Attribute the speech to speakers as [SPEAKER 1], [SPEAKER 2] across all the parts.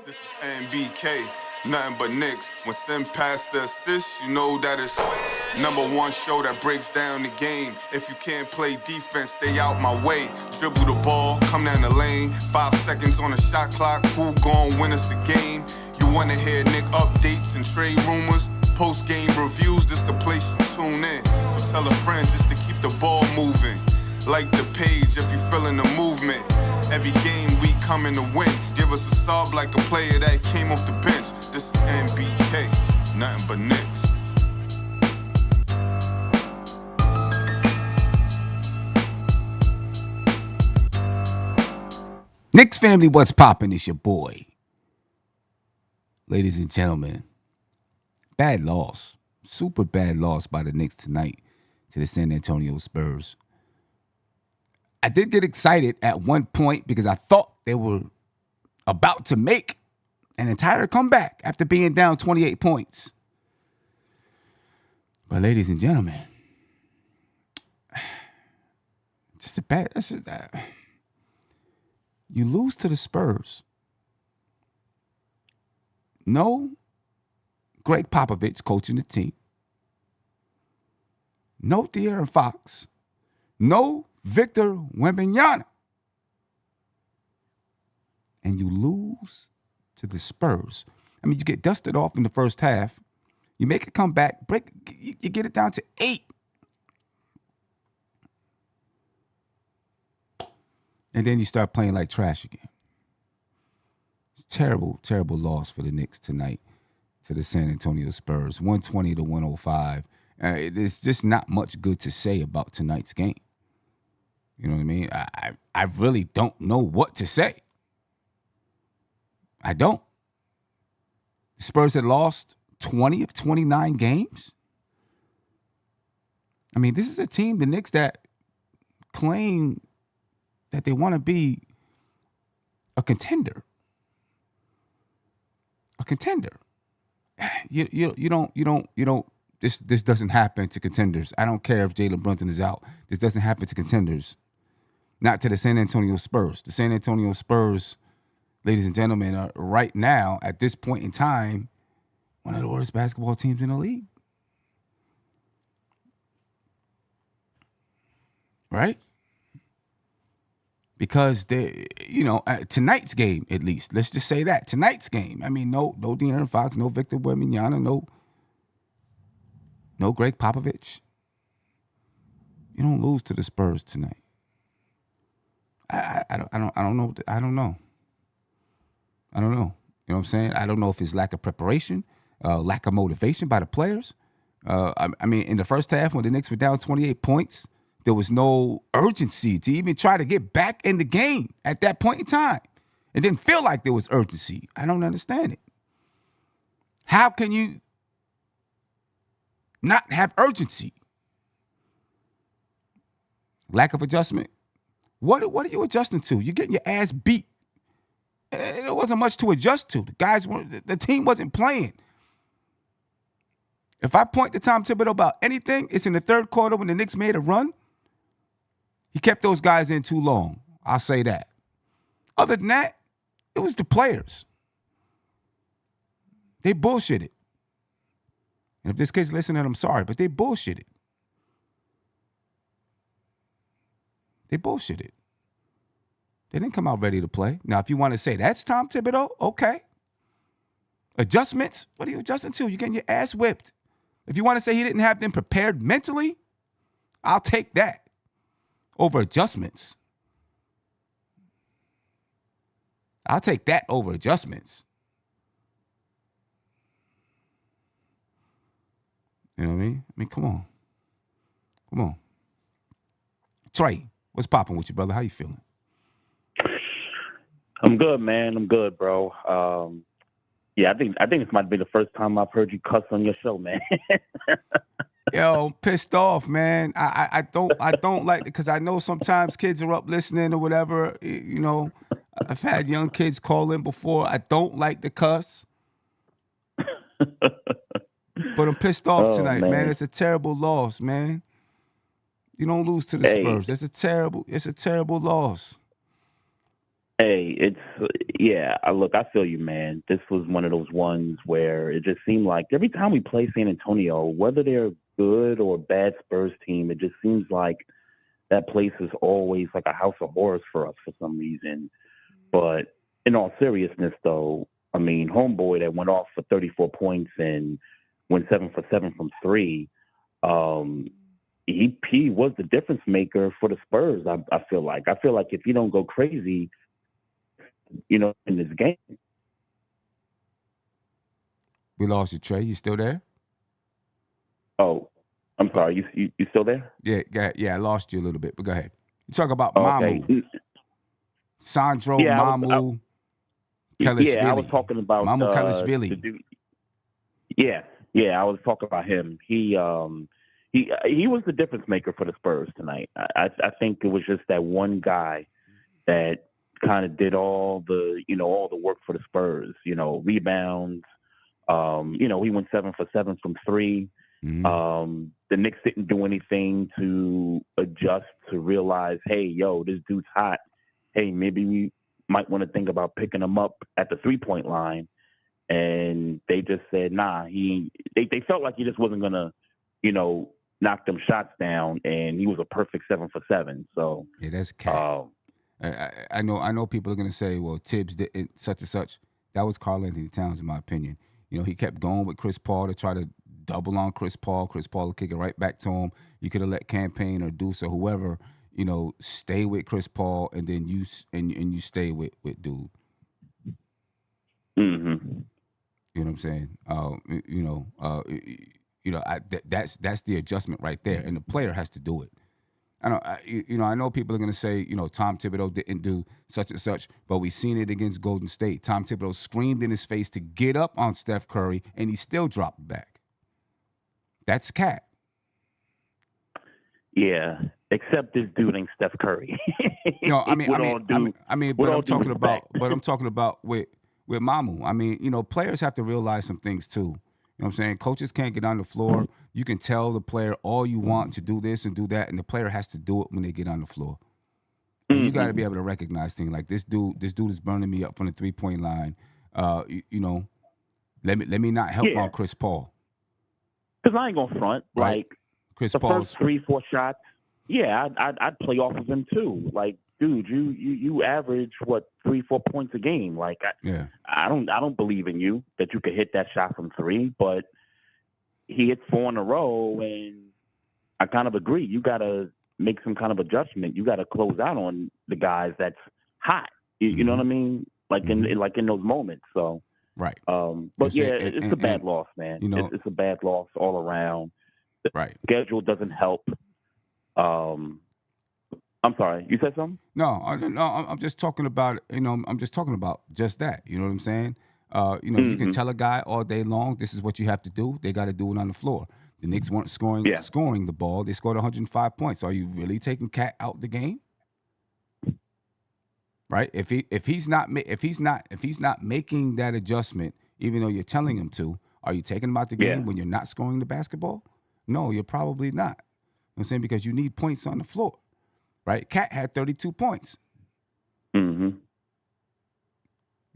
[SPEAKER 1] This is NBK, nothing but Knicks. When send past the assist, you know that it's number one show that breaks down the game. If you can't play defense, stay out my way. Dribble the ball, come down the lane. 5 seconds on the shot clock, who gon' win us the game? You wanna hear Nick updates and trade rumors? Postgame reviews, this the place you tune in. So tell a friend just to keep the ball moving. Like the page if you feeling the movement. Every game we coming to win. Give us a sub like a player that came off the bench. This is NBK, nothing but Knicks.
[SPEAKER 2] Knicks family, what's poppin'? It's your boy. Ladies and gentlemen, bad loss. Super bad loss by the Knicks tonight to the San Antonio Spurs. I did get excited at one point because I thought they were about to make an entire comeback after being down 28 points. But ladies and gentlemen, you lose to the Spurs. No Greg Popovich coaching the team. No De'Aaron Fox. No Victor Wembanyama. And you lose to the Spurs. I mean, you get dusted off in the first half. You make a comeback, you get it down to 8. And then you start playing like trash again. It's a terrible, terrible loss for the Knicks tonight to the San Antonio Spurs, 120 to 105. There's just not much good to say about tonight's game. You know what I mean? I really don't know what to say. I don't. The Spurs had lost 20 of 29 games. I mean, this is a team, the Knicks, that claim that they want to be a contender. A contender. You don't. This doesn't happen to contenders. I don't care if Jalen Brunson is out. This doesn't happen to contenders. Not to the San Antonio Spurs. The San Antonio Spurs, ladies and gentlemen, are right now, at this point in time, one of the worst basketball teams in the league. Right? Because tonight's game, at least, let's just say that. Tonight's game. I mean, no De'Aaron Fox, no Victor Wembanyama, no Greg Popovich. You don't lose to the Spurs tonight. I don't know. I don't know. You know what I'm saying? I don't know if it's lack of preparation, lack of motivation by the players. I mean, in the first half, when the Knicks were down 28 points, there was no urgency to even try to get back in the game at that point in time. It didn't feel like there was urgency. I don't understand it. How can you not have urgency? Lack of adjustment. What are you adjusting to? You're getting your ass beat. There wasn't much to adjust to. The team wasn't playing. If I point to Tom Thibodeau about anything, it's in the third quarter when the Knicks made a run. He kept those guys in too long. I'll say that. Other than that, it was the players. They bullshitted. And if this kid's listening, I'm sorry, but they bullshitted. They bullshitted. They didn't come out ready to play. Now, if you want to say that's Tom Thibodeau, okay. Adjustments, what are you adjusting to? You're getting your ass whipped. If you want to say he didn't have them prepared mentally, I'll take that over adjustments. I'll take that over adjustments. You know what I mean? Come on. Come on. Trey, what's popping with you, brother? How you feeling?
[SPEAKER 3] I'm good, man. I'm good, bro. I think this might be the first time I've heard you cuss on your show, man.
[SPEAKER 2] Yo, I'm pissed off, man. I don't like it because I know sometimes kids are up listening or whatever. You know, I've had young kids call in before. I don't like the cuss. But I'm pissed off tonight, man. It's a terrible loss, man. You don't lose to the Spurs. It's a terrible loss.
[SPEAKER 3] Hey, look, I feel you, man. This was one of those ones where it just seemed like every time we play San Antonio, whether they're good or bad Spurs team, it just seems like that place is always like a house of horrors for us for some reason. But in all seriousness, though, I mean, homeboy that went off for 34 points and went 7 for 7 from three. He was the difference maker for the Spurs. I feel like if you don't go crazy, in this game.
[SPEAKER 2] We lost you, Trey. You still there?
[SPEAKER 3] Oh, I'm sorry. You still there?
[SPEAKER 2] Yeah. I lost you a little bit, but go ahead. You talk about
[SPEAKER 3] Okay.
[SPEAKER 2] Mamu, Sandro,
[SPEAKER 3] Yeah,
[SPEAKER 2] Mamu, Kelishvili.
[SPEAKER 3] I was talking about
[SPEAKER 2] Mamu
[SPEAKER 3] the
[SPEAKER 2] Kelishvili.
[SPEAKER 3] dude. Yeah, I was talking about him. He was the difference maker for the Spurs tonight. I think it was just that one guy that kind of did all the work for the Spurs. Rebounds. He went 7 for 7 from three.
[SPEAKER 2] Mm-hmm.
[SPEAKER 3] The Knicks didn't do anything to adjust to realize, hey, yo, this dude's hot. Hey, maybe we might want to think about picking him up at the 3-point line. And they just said, nah, they felt like he just wasn't going to, knock them shots down. And he was a perfect 7 for 7. So
[SPEAKER 2] yeah, that's cat. I know people are going to say, well, Tibbs did such and such. That was Karl Anthony Towns, in my opinion. He kept going with Chris Paul to try to double on Chris Paul. Chris Paul would kick it right back to him. You could have let Campaign or Deuce or whoever, stay with Chris Paul, and then you stay with dude.
[SPEAKER 3] Mm-hmm.
[SPEAKER 2] You know what I'm saying? That's the adjustment right there, and the player has to do it. I know people are going to say, Tom Thibodeau didn't do such and such, but we seen it against Golden State. Tom Thibodeau screamed in his face to get up on Steph Curry, and he still dropped back. That's cat.
[SPEAKER 3] Yeah, except this dude ain't Steph Curry.
[SPEAKER 2] But I'm talking about with Mamu. Players have to realize some things too. You know what I'm saying? Coaches can't get on the floor. You can tell the player all you want to do this and do that, and the player has to do it when they get on the floor. And you got to be able to recognize things like this dude is burning me up from the 3-point line. Let me not help on Chris Paul.
[SPEAKER 3] Because I ain't gonna front.
[SPEAKER 2] Right.
[SPEAKER 3] Like
[SPEAKER 2] Chris
[SPEAKER 3] the
[SPEAKER 2] Paul's
[SPEAKER 3] first 3-4 shots. Yeah, I'd play off of him too. Like, dude, you average 3-4 points a game. Like, I don't believe in you that you could hit that shot from three, but he hit 4 in a row, and I kind of agree. You got to make some kind of adjustment. You got to close out on the guys that's hot. You know what I mean? Like in those moments. So
[SPEAKER 2] right.
[SPEAKER 3] But it's a bad loss, man. It's a bad loss all around. The schedule doesn't help. I'm sorry. You said something?
[SPEAKER 2] No. I'm just talking about. I'm just talking about just that. You know what I'm saying? You can tell a guy all day long, this is what you have to do. They got to do it on the floor. The Knicks weren't scoring the ball. They scored 105 points. Are you really taking Cat out the game? Right? If he's not making that adjustment, even though you're telling him to, are you taking him out the game when you're not scoring the basketball? No, you're probably not. You know what I'm saying? Because you need points on the floor. Right? Cat had 32 points.
[SPEAKER 3] Mm-hmm.
[SPEAKER 2] You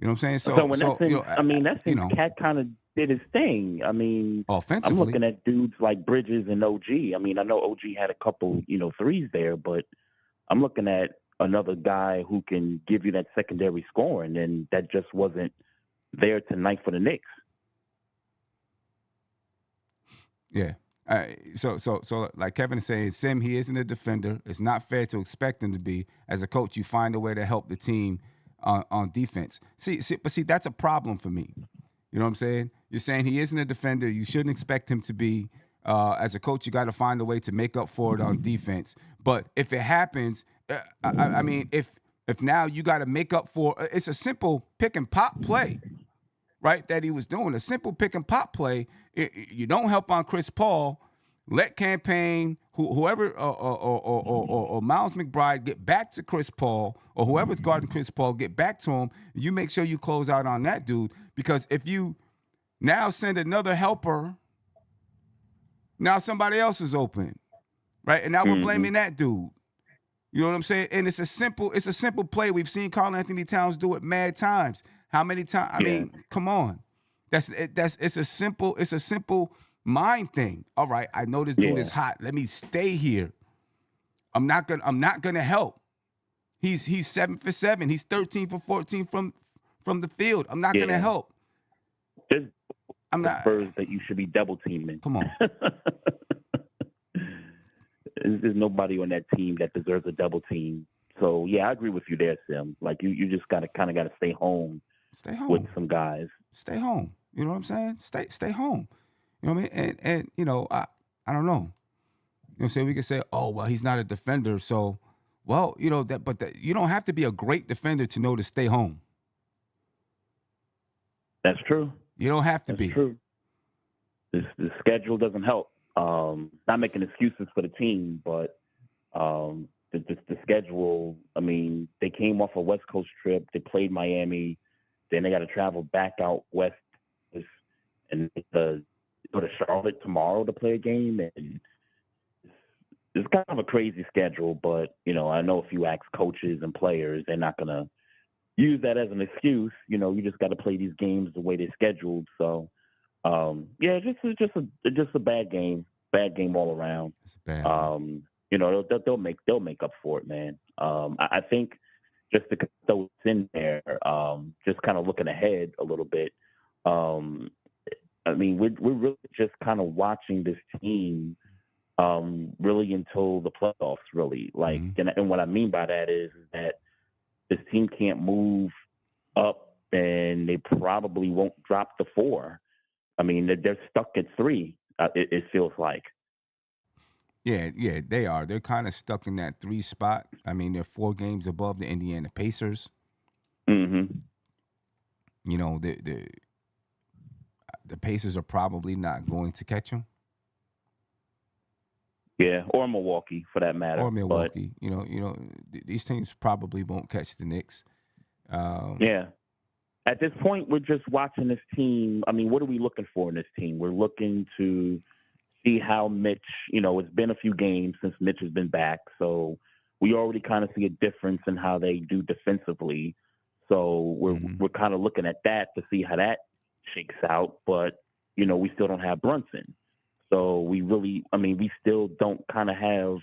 [SPEAKER 2] know what I'm saying?
[SPEAKER 3] Cat kind of did his thing. I mean,
[SPEAKER 2] offensively,
[SPEAKER 3] I'm looking at dudes like Bridges and OG. I mean, I know OG had a couple, threes there, but I'm looking at another guy who can give you that secondary scoring, and that just wasn't there tonight for the Knicks.
[SPEAKER 2] Yeah. So like Kevin is saying, Sim, he isn't a defender. It's not fair to expect him to be. As a coach, you find a way to help the team on defense. See, that's a problem for me. You know what I'm saying? You're saying he isn't a defender. You shouldn't expect him to be. As a coach, you got to find a way to make up for it on defense. But if it happens, if now you got to make up for, it's a simple pick and pop play, right? That he was doing a simple pick and pop play. You don't help on Chris Paul. Let Campaign, whoever, or Miles McBride get back to Chris Paul, or whoever's guarding Chris Paul, get back to him. You make sure you close out on that dude, because if you now send another helper, now somebody else is open, right? And now we're blaming that dude. You know what I'm saying? And it's a simple play. We've seen Karl Anthony Towns do it mad times. How many times? I mean, come on. It's a simple mind thing. All right, I know this dude is hot. Let me stay here. I'm not gonna help. He's 7 for 7. He's 13 for 14 from the field. I'm not gonna help.
[SPEAKER 3] I'm not Spurs that you should be double teaming.
[SPEAKER 2] Come on.
[SPEAKER 3] There's nobody on that team that deserves a double team. So yeah, I agree with you there, Sim. Like you just gotta stay home.
[SPEAKER 2] Stay home
[SPEAKER 3] with some guys.
[SPEAKER 2] Stay home. You know what I'm saying? Stay home. You know what I mean? And you know, I don't know. You know what I'm saying? We could say, oh well, he's not a defender, so well, you know that, but you don't have to be a great defender to know to stay home.
[SPEAKER 3] That's true.
[SPEAKER 2] You don't have to be.
[SPEAKER 3] True. The schedule doesn't help. Not making excuses for the team, but the schedule. I mean, they came off a West Coast trip. They played Miami. Then they got to travel back out west, and go to Charlotte tomorrow to play a game. And it's kind of a crazy schedule. But you know, I know if you ask coaches and players, they're not gonna use that as an excuse. You know, you just got to play these games the way they're scheduled. So. Yeah, just a bad game all around.
[SPEAKER 2] It's bad.
[SPEAKER 3] You know, they'll make up for it, man. I think just to throw it in there, just kind of looking ahead a little bit. I mean, we're really just kind of watching this team, really until the playoffs, really. Like, and what I mean by that is that this team can't move up, and they probably won't drop to 4. I mean, they're stuck at 3, it feels like.
[SPEAKER 2] Yeah, they are. They're kind of stuck in that 3 spot. I mean, they're 4 games above the Indiana Pacers.
[SPEAKER 3] Mm-hmm.
[SPEAKER 2] You know, the Pacers are probably not going to catch them.
[SPEAKER 3] Yeah, or Milwaukee, for that matter.
[SPEAKER 2] Or Milwaukee. But, you know, these teams probably won't catch the Knicks.
[SPEAKER 3] Yeah. At this point, we're just watching this team. I mean, what are we looking for in this team? We're looking to see how Mitch, you know, it's been a few games since Mitch has been back. So we already kind of see a difference in how they do defensively. So we're kind of looking at that to see how that shakes out. But, you know, we still don't have Brunson. So we still don't kind of have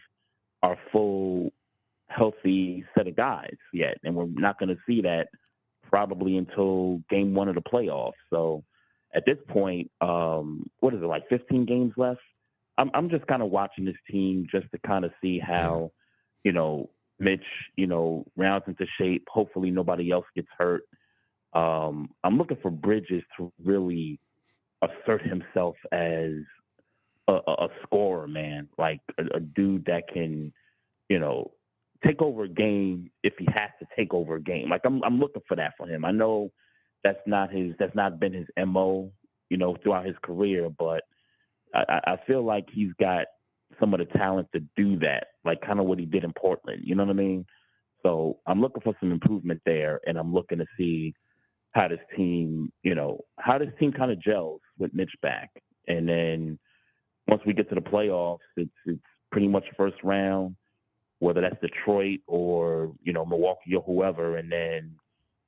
[SPEAKER 3] our full healthy set of guys yet. And we're not going to see that probably until game 1 of the playoffs. So at this point, what is it, like 15 games left? I'm just kind of watching this team just to kind of see how, you know, Mitch, you know, rounds into shape. Hopefully nobody else gets hurt. I'm looking for Bridges to really assert himself as a scorer, man, like a dude that can, you know, take over a game if he has to take over a game. Like I'm looking for that for him. I know that's not been his MO, you know, throughout his career, but I feel like he's got some of the talent to do that, like kind of what he did in Portland. You know what I mean? So I'm looking for some improvement there, and I'm looking to see how this team kind of gels with Mitch back. And then once we get to the playoffs, it's pretty much first round, whether that's Detroit or, you know, Milwaukee or whoever. And then,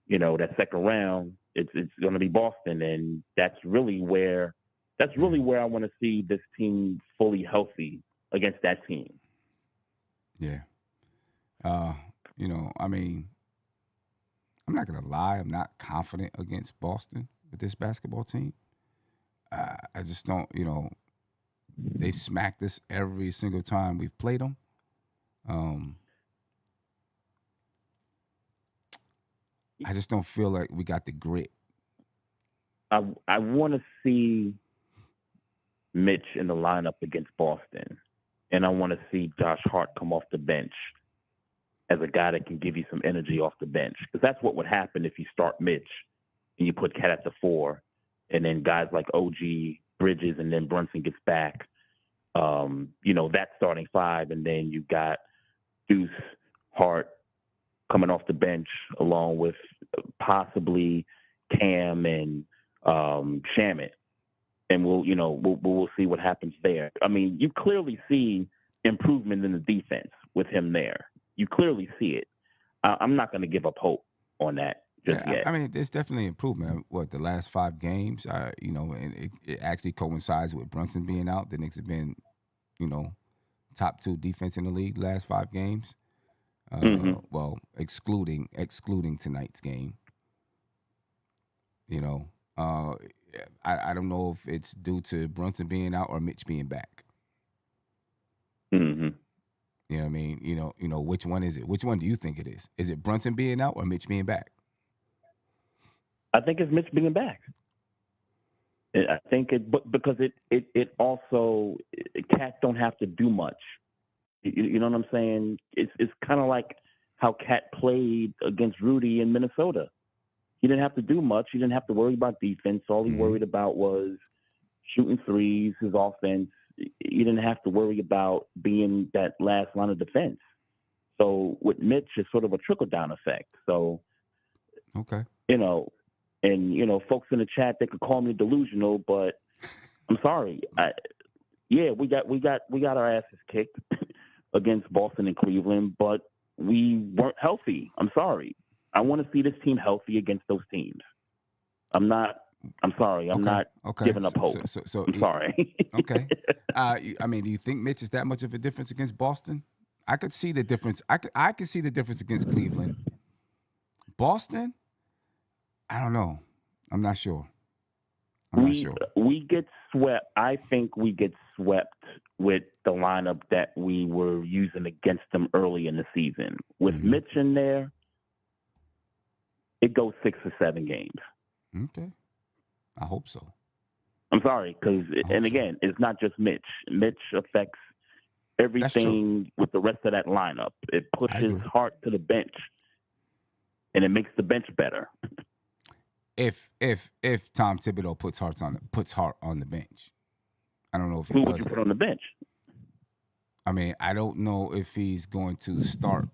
[SPEAKER 3] you know, that second round, it's going to be Boston. And that's really where I want to see this team fully healthy against that team.
[SPEAKER 2] Yeah. You know, I mean, I'm not going to lie. I'm not confident against Boston with this basketball team. I just don't, you know, they smacked us every single time we've played them. I just don't feel like we got the grit.
[SPEAKER 3] I want to see Mitch in the lineup against Boston, and I want to see Josh Hart come off the bench as a guy that can give you some energy off the bench, because that's what would happen if you start Mitch and you put Cat at the 4, and then guys like OG, Bridges, and then Brunson gets back. You know, that starting 5, and then you got Deuce, Hart coming off the bench along with possibly Cam and Shamet. And we'll see what happens there. I mean, you clearly see improvement in the defense with him there. You clearly see it. I'm not going to give up hope on that just yet.
[SPEAKER 2] I mean, there's definitely improvement. What, the last 5 games, and it actually coincides with Brunson being out. The Knicks have been, top 2 defense in the league the last 5 games. Well, excluding tonight's game. I don't know if it's due to Brunson being out or Mitch being back.
[SPEAKER 3] Mm-hmm.
[SPEAKER 2] You know what I mean? Which one is it? Which one do you think it is? Is it Brunson being out or Mitch being back?
[SPEAKER 3] I think it's Mitch being back. I think because it also Cat don't have to do much. You know what I'm saying? It's kind of like how Cat played against Rudy in Minnesota. He didn't have to do much. He didn't have to worry about defense. All he worried about was shooting threes, his offense. He didn't have to worry about being that last line of defense. So with Mitch, it's sort of a trickle-down effect. So,
[SPEAKER 2] okay,
[SPEAKER 3] and folks in the chat, they could call me delusional, but I'm sorry. We got our asses kicked against Boston and Cleveland, but we weren't healthy. I'm sorry. I want to see this team healthy against those teams. I'm sorry. I'm not giving up hope.
[SPEAKER 2] So
[SPEAKER 3] I'm sorry.
[SPEAKER 2] Okay. I mean, do you think Mitch is that much of a difference against Boston? I could see the difference. I could see the difference against Cleveland. Boston, I don't know. I'm not sure.
[SPEAKER 3] We get swept. I think we get swept with the lineup that we were using against them early in the season. With Mitch in there, it goes 6 or 7 games.
[SPEAKER 2] Okay. I hope so.
[SPEAKER 3] I'm sorry, again, it's not just Mitch. Mitch affects everything with the rest of that lineup. It pushes Hart to the bench, and it makes the bench better.
[SPEAKER 2] If Tom Thibodeau puts Hart on the bench, I don't know if
[SPEAKER 3] who would you put on the bench?
[SPEAKER 2] I mean, I don't know if he's going to start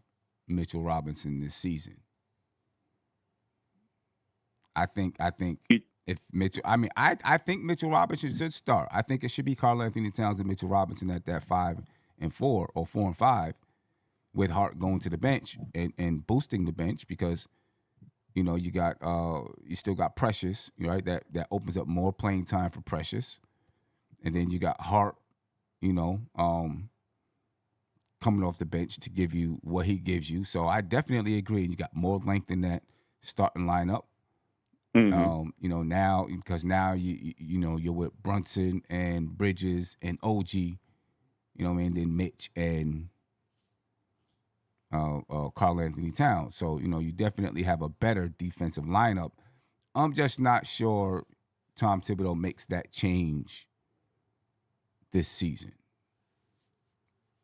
[SPEAKER 2] Mitchell Robinson this season. I think if Mitchell, I think Mitchell Robinson should start. I think it should be Karl-Anthony Towns and Mitchell Robinson at that 5 and 4 or 4 and 5, with Hart going to the bench and boosting the bench because you still got Precious, right? That opens up more playing time for Precious, and then you got Hart, coming off the bench to give you what he gives you. So I definitely agree. You got more length in that starting lineup. Now because now you're with Brunson and Bridges and OG, and then Mitch and Karl-Anthony Towns. So you definitely have a better defensive lineup. I'm just not sure Tom Thibodeau makes that change this season.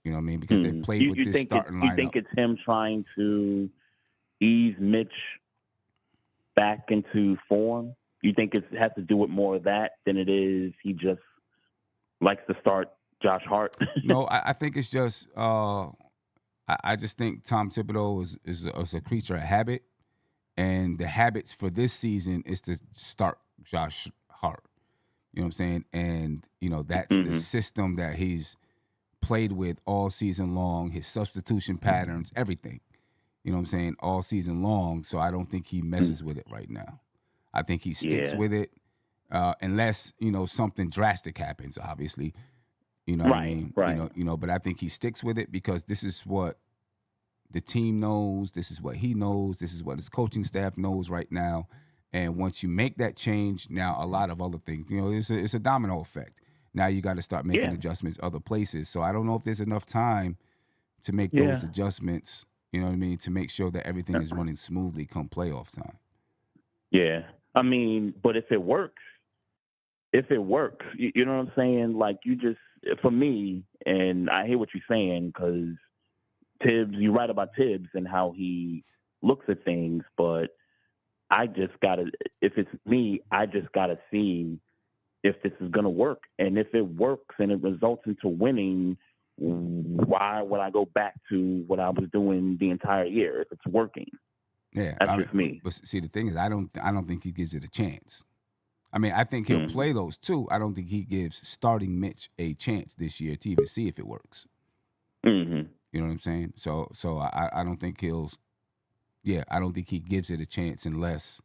[SPEAKER 2] You know what I mean? Because they played with this starting lineup.
[SPEAKER 3] You think it's him trying to ease Mitch back into form? You think it has to do with more of that than it is he just likes to start Josh Hart?
[SPEAKER 2] No, I think it's just I just think Tom Thibodeau is a creature of habit, and the habits for this season is to start Josh Hart. You know what I'm saying? And that's the system that he's played with all season long, his substitution patterns, everything. You know what I'm saying? All season long. So I don't think he messes with it right now. I think he sticks with it unless, something drastic happens, obviously. You know what I mean?
[SPEAKER 3] Right.
[SPEAKER 2] But I think he sticks with it because this is what the team knows. This is what he knows. This is what his coaching staff knows right now. And once you make that change, now a lot of other things, it's a domino effect. Now you got to start making adjustments other places. So I don't know if there's enough time to make those adjustments. You know what I mean? To make sure that everything is running smoothly come playoff time.
[SPEAKER 3] Yeah. I mean, but if it works, you know what I'm saying? Like for me, and I hear what you're saying because Tibbs, you're right about Tibbs and how he looks at things, but if it's me, I just got to see if this is going to work. And if it works and it results into winning, why would I go back to what I was doing the entire year if it's working?
[SPEAKER 2] Yeah,
[SPEAKER 3] that's just me.
[SPEAKER 2] But see, the thing is, I don't think he gives it a chance. I mean, I think he'll play those two. I don't think he gives starting Mitch a chance this year to even see if it works.
[SPEAKER 3] Mm-hmm.
[SPEAKER 2] You know what I'm saying? So I don't think I don't think he gives it a chance unless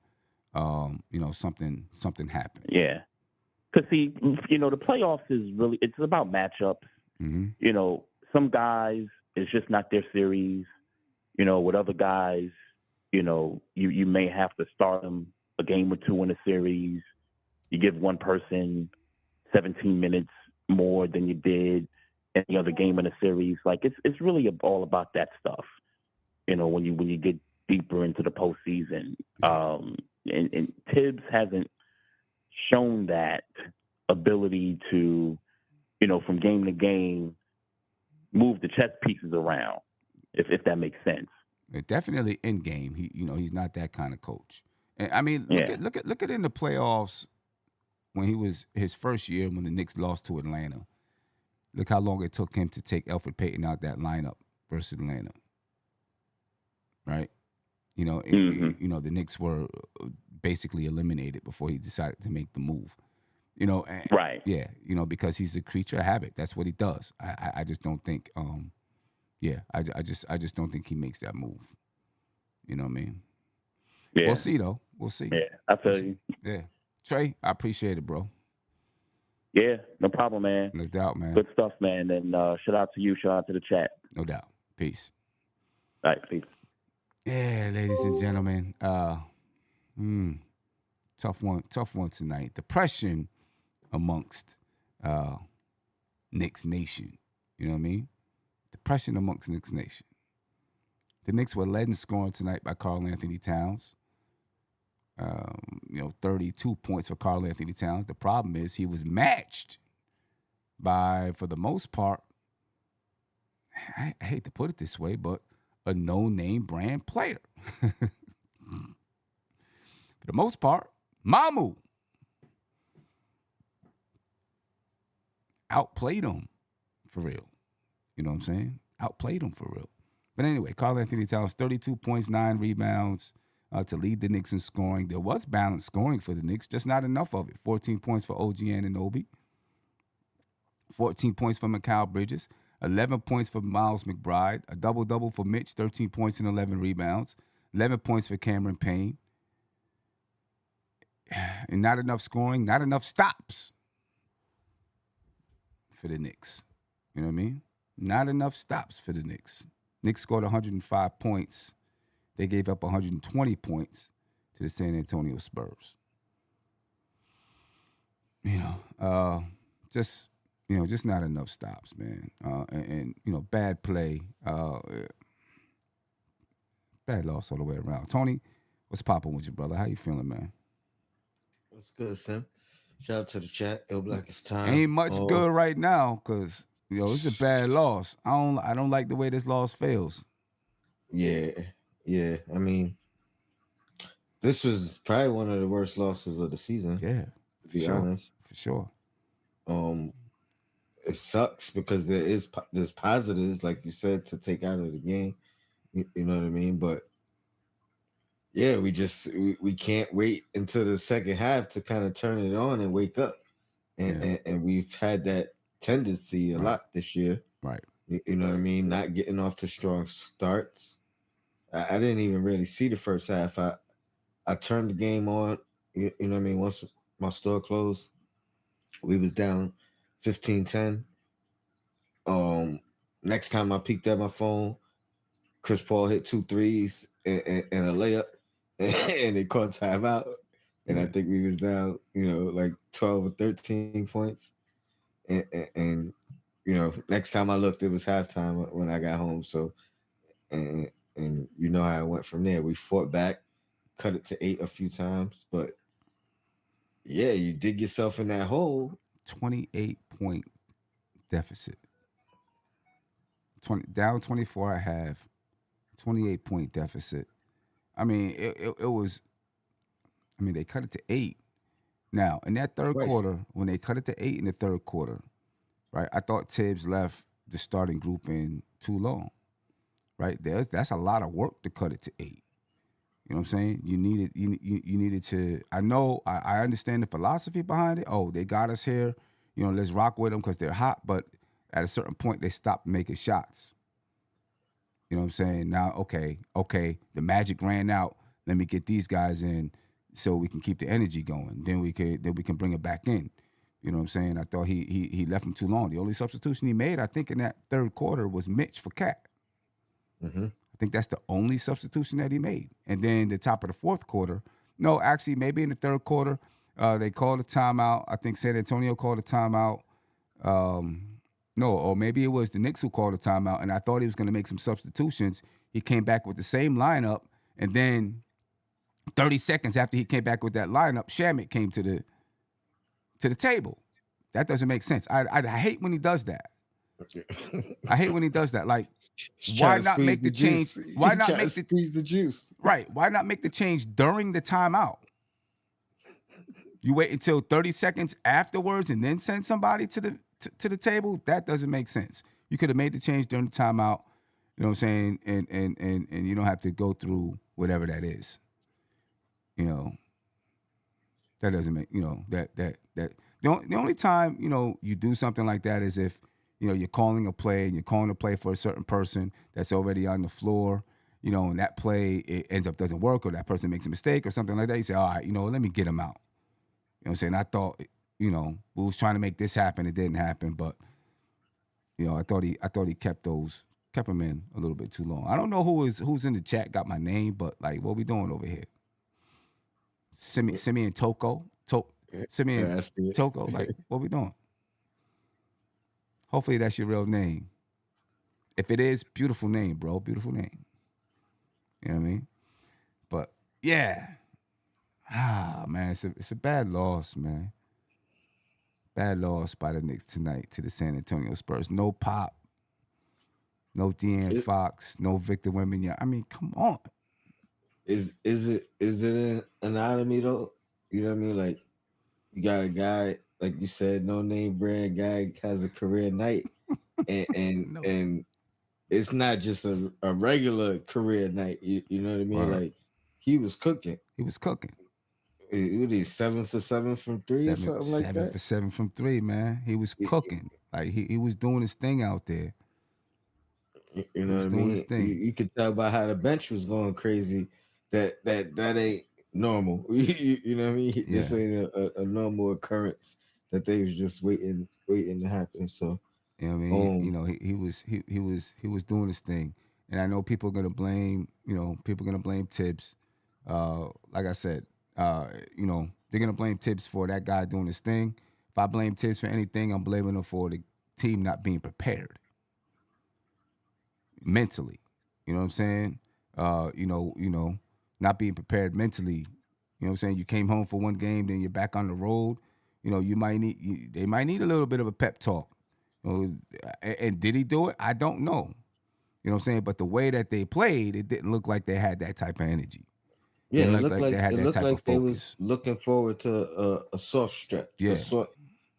[SPEAKER 2] something happens.
[SPEAKER 3] Yeah. Because, see, the playoffs it's about matchups.
[SPEAKER 2] Mm-hmm.
[SPEAKER 3] Some guys, it's just not their series. With other guys, you may have to start them a game or two in a series. You give one person 17 minutes more than you did any other game in a series. Like, it's really all about that stuff. When you get deeper into the postseason, and Tibbs hasn't shown that ability to, from game to game, move the chess pieces around, if that makes sense.
[SPEAKER 2] Definitely in game. He's not that kind of coach. And I mean, look at in the playoffs when he was his first year when the Knicks lost to Atlanta. Look how long it took him to take Elfrid Payton out that lineup versus Atlanta. Right? The Knicks were basically eliminated before he decided to make the move.
[SPEAKER 3] Right.
[SPEAKER 2] Yeah, because he's a creature of habit. That's what he does. I just don't think I just don't think he makes that move. You know what I mean?
[SPEAKER 3] Yeah.
[SPEAKER 2] We'll see though. We'll see.
[SPEAKER 3] Yeah, I feel you.
[SPEAKER 2] Yeah. Trey, I appreciate it, bro.
[SPEAKER 3] Yeah, no problem, man.
[SPEAKER 2] No doubt, man.
[SPEAKER 3] Good stuff, man. And shout out to you. Shout out to the chat.
[SPEAKER 2] No doubt. Peace.
[SPEAKER 3] All right, peace.
[SPEAKER 2] Yeah, ladies and gentlemen. Tough one tonight. Depression amongst Knicks Nation. You know what I mean? Depression amongst Knicks Nation. The Knicks were led in scoring tonight by Karl Anthony Towns. 32 points for Karl Anthony Towns. The problem is he was matched by, for the most part, I hate to put it this way, but a no-name brand player. For the most part, Mamu outplayed him for real. You know what I'm saying? Outplayed him for real. But anyway, Karl Anthony Towns, 32 points, 9 rebounds to lead the Knicks in scoring. There was balanced scoring for the Knicks, just not enough of it. 14 points for OG Anunoby. 14 points for Mikal Bridges. 11 points for Miles McBride. A double-double for Mitch, 13 points and 11 rebounds. 11 points for Cameron Payne. And not enough scoring, not enough stops for the Knicks. You know what I mean? Not enough stops for the Knicks. Knicks scored 105 points. They gave up 120 points to the San Antonio Spurs. Just not enough stops, man. And bad play. Bad loss all the way around. Tony, what's popping with you, brother? How you feeling, man?
[SPEAKER 4] What's good, Sim? Shout out to the chat. Ill Black is time.
[SPEAKER 2] Ain't much good right now, cause it's a bad loss. I don't like the way this loss feels.
[SPEAKER 4] Yeah. I mean, this was probably one of the worst losses of the season.
[SPEAKER 2] Yeah,
[SPEAKER 4] to be honest,
[SPEAKER 2] for sure.
[SPEAKER 4] It sucks because there's positives, like you said, to take out of the game. You know what I mean? But yeah, we can't wait until the second half to kind of turn it on and wake up. And we've had that tendency a lot this year.
[SPEAKER 2] Right.
[SPEAKER 4] You know what I mean? Not getting off to strong starts. I didn't even really see the first half. I turned the game on, you know what I mean? Once my store closed, we was down 15-10. Next time I peeked at my phone, Chris Paul hit 2 threes and a layup, and they caught timeout. And I think we was down, like 12 or 13 points. And next time I looked, it was halftime when I got home. So, and how it went from there. We fought back, cut it to 8 a few times, but yeah, you dig yourself in that hole.
[SPEAKER 2] 28-point deficit. Down 24 at half. 28-point deficit. I mean, it was. I mean, they cut it to 8. Now, in that third quarter, when they cut it to 8 in the third quarter, right? I thought Tibbs left the starting group in too long, right? That's a lot of work to cut it to 8. You know what I'm saying? You needed to. I know. I understand the philosophy behind it. Oh, they got us here. Let's rock with them because they're hot. But at a certain point, they stopped making shots. You know what I'm saying? Now, okay, the magic ran out. Let me get these guys in so we can keep the energy going. Then we can bring it back in. You know what I'm saying? I thought he left him too long. The only substitution he made, I think, in that third quarter was Mitch for Cat.
[SPEAKER 4] Mm-hmm.
[SPEAKER 2] I think that's the only substitution that he made. And then the top of the fourth quarter, no, actually, maybe in the third quarter, they called a timeout. I think San Antonio called a timeout. No, or maybe it was the Knicks who called a timeout, and I thought he was going to make some substitutions. He came back with the same lineup, and then 30 seconds after he came back with that lineup, Shamit came to the table. That doesn't make sense. I hate when he does that. I hate when he does that. Like, why not make the change? Why not make the
[SPEAKER 4] squeeze the juice?
[SPEAKER 2] Right. Why not make the change during the timeout? You wait until 30 seconds afterwards and then send somebody to the table? That doesn't make sense. You could have made the change during the timeout, you know what I'm saying? And you don't have to go through whatever that is. You know, that doesn't make, you know, that the only time, you know, you do something like that is if, you know, you're calling a play and you're calling a play for a certain person that's already on the floor, you know, and that play it ends up doesn't work, or that person makes a mistake or something like that. You say, all right, you know, let me get him out. You know what I'm saying? I thought, you know, we was trying to make this happen. It didn't happen, but, you know, I thought he kept him in a little bit too long. I don't know who's in the chat got my name, but like, what we doing over here? Simeon Toko, Simeon Toko, like, what we doing? Hopefully that's your real name. If it is, beautiful name, bro. Beautiful name. You know what I mean? But yeah. Man, it's a bad loss, man. Bad loss by the Knicks tonight to the San Antonio Spurs. No Pop, no De'Aaron Fox, no Victor Wembanyama. I mean, come on.
[SPEAKER 4] Is it an anatomy though? You know what I mean? Like, you got a guy, like you said, no name brand guy has a career night, and
[SPEAKER 2] No.
[SPEAKER 4] and it's not just a regular career night. You know what I mean?
[SPEAKER 2] Right.
[SPEAKER 4] Like, he was cooking.
[SPEAKER 2] He was cooking.
[SPEAKER 4] What is 7 for 7 from 3 or something like that?
[SPEAKER 2] 7 for 7 from 3, man. He was cooking. Like he was doing his thing out there.
[SPEAKER 4] You know what I mean? You could tell by how the bench was going crazy that ain't normal. You know what I mean? Yeah. This ain't a normal occurrence that they was just waiting to happen. So,
[SPEAKER 2] you know what I mean? You know, he was doing his thing. And I know people are gonna blame, you know, Tibbs. Like I said, you know, they're gonna blame Tibbs for that guy doing his thing. If I blame Tibbs for anything, I'm blaming him for the team not being prepared mentally. You know what I'm saying? You know, not being prepared mentally. You know what I'm saying? You came home for one game, then you're back on the road. You know, they might need a little bit of a pep talk. You know, and did he do it? I don't know. You know what I'm saying? But the way that they played, it didn't look like they had that type of energy.
[SPEAKER 4] Yeah, it looked like they was looking forward to a soft stretch.
[SPEAKER 2] Yeah.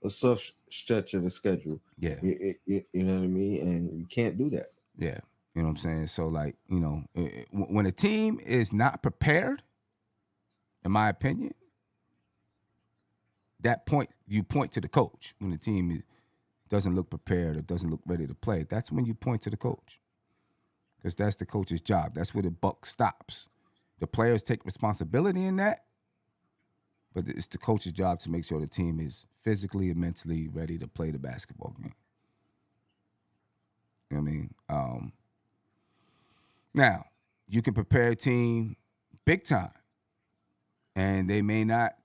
[SPEAKER 4] A soft stretch of the schedule.
[SPEAKER 2] Yeah.
[SPEAKER 4] You know what I mean? And you can't do that.
[SPEAKER 2] Yeah. You know what I'm saying? So, like, you know, when a team is not prepared, in my opinion, you point to the coach. When the team doesn't look prepared or doesn't look ready to play, that's when you point to the coach. Because that's the coach's job. That's where the buck stops. The players take responsibility in that, but it's the coach's job to make sure the team is physically and mentally ready to play the basketball game. You know what I mean? Now, you can prepare a team big time, and they may not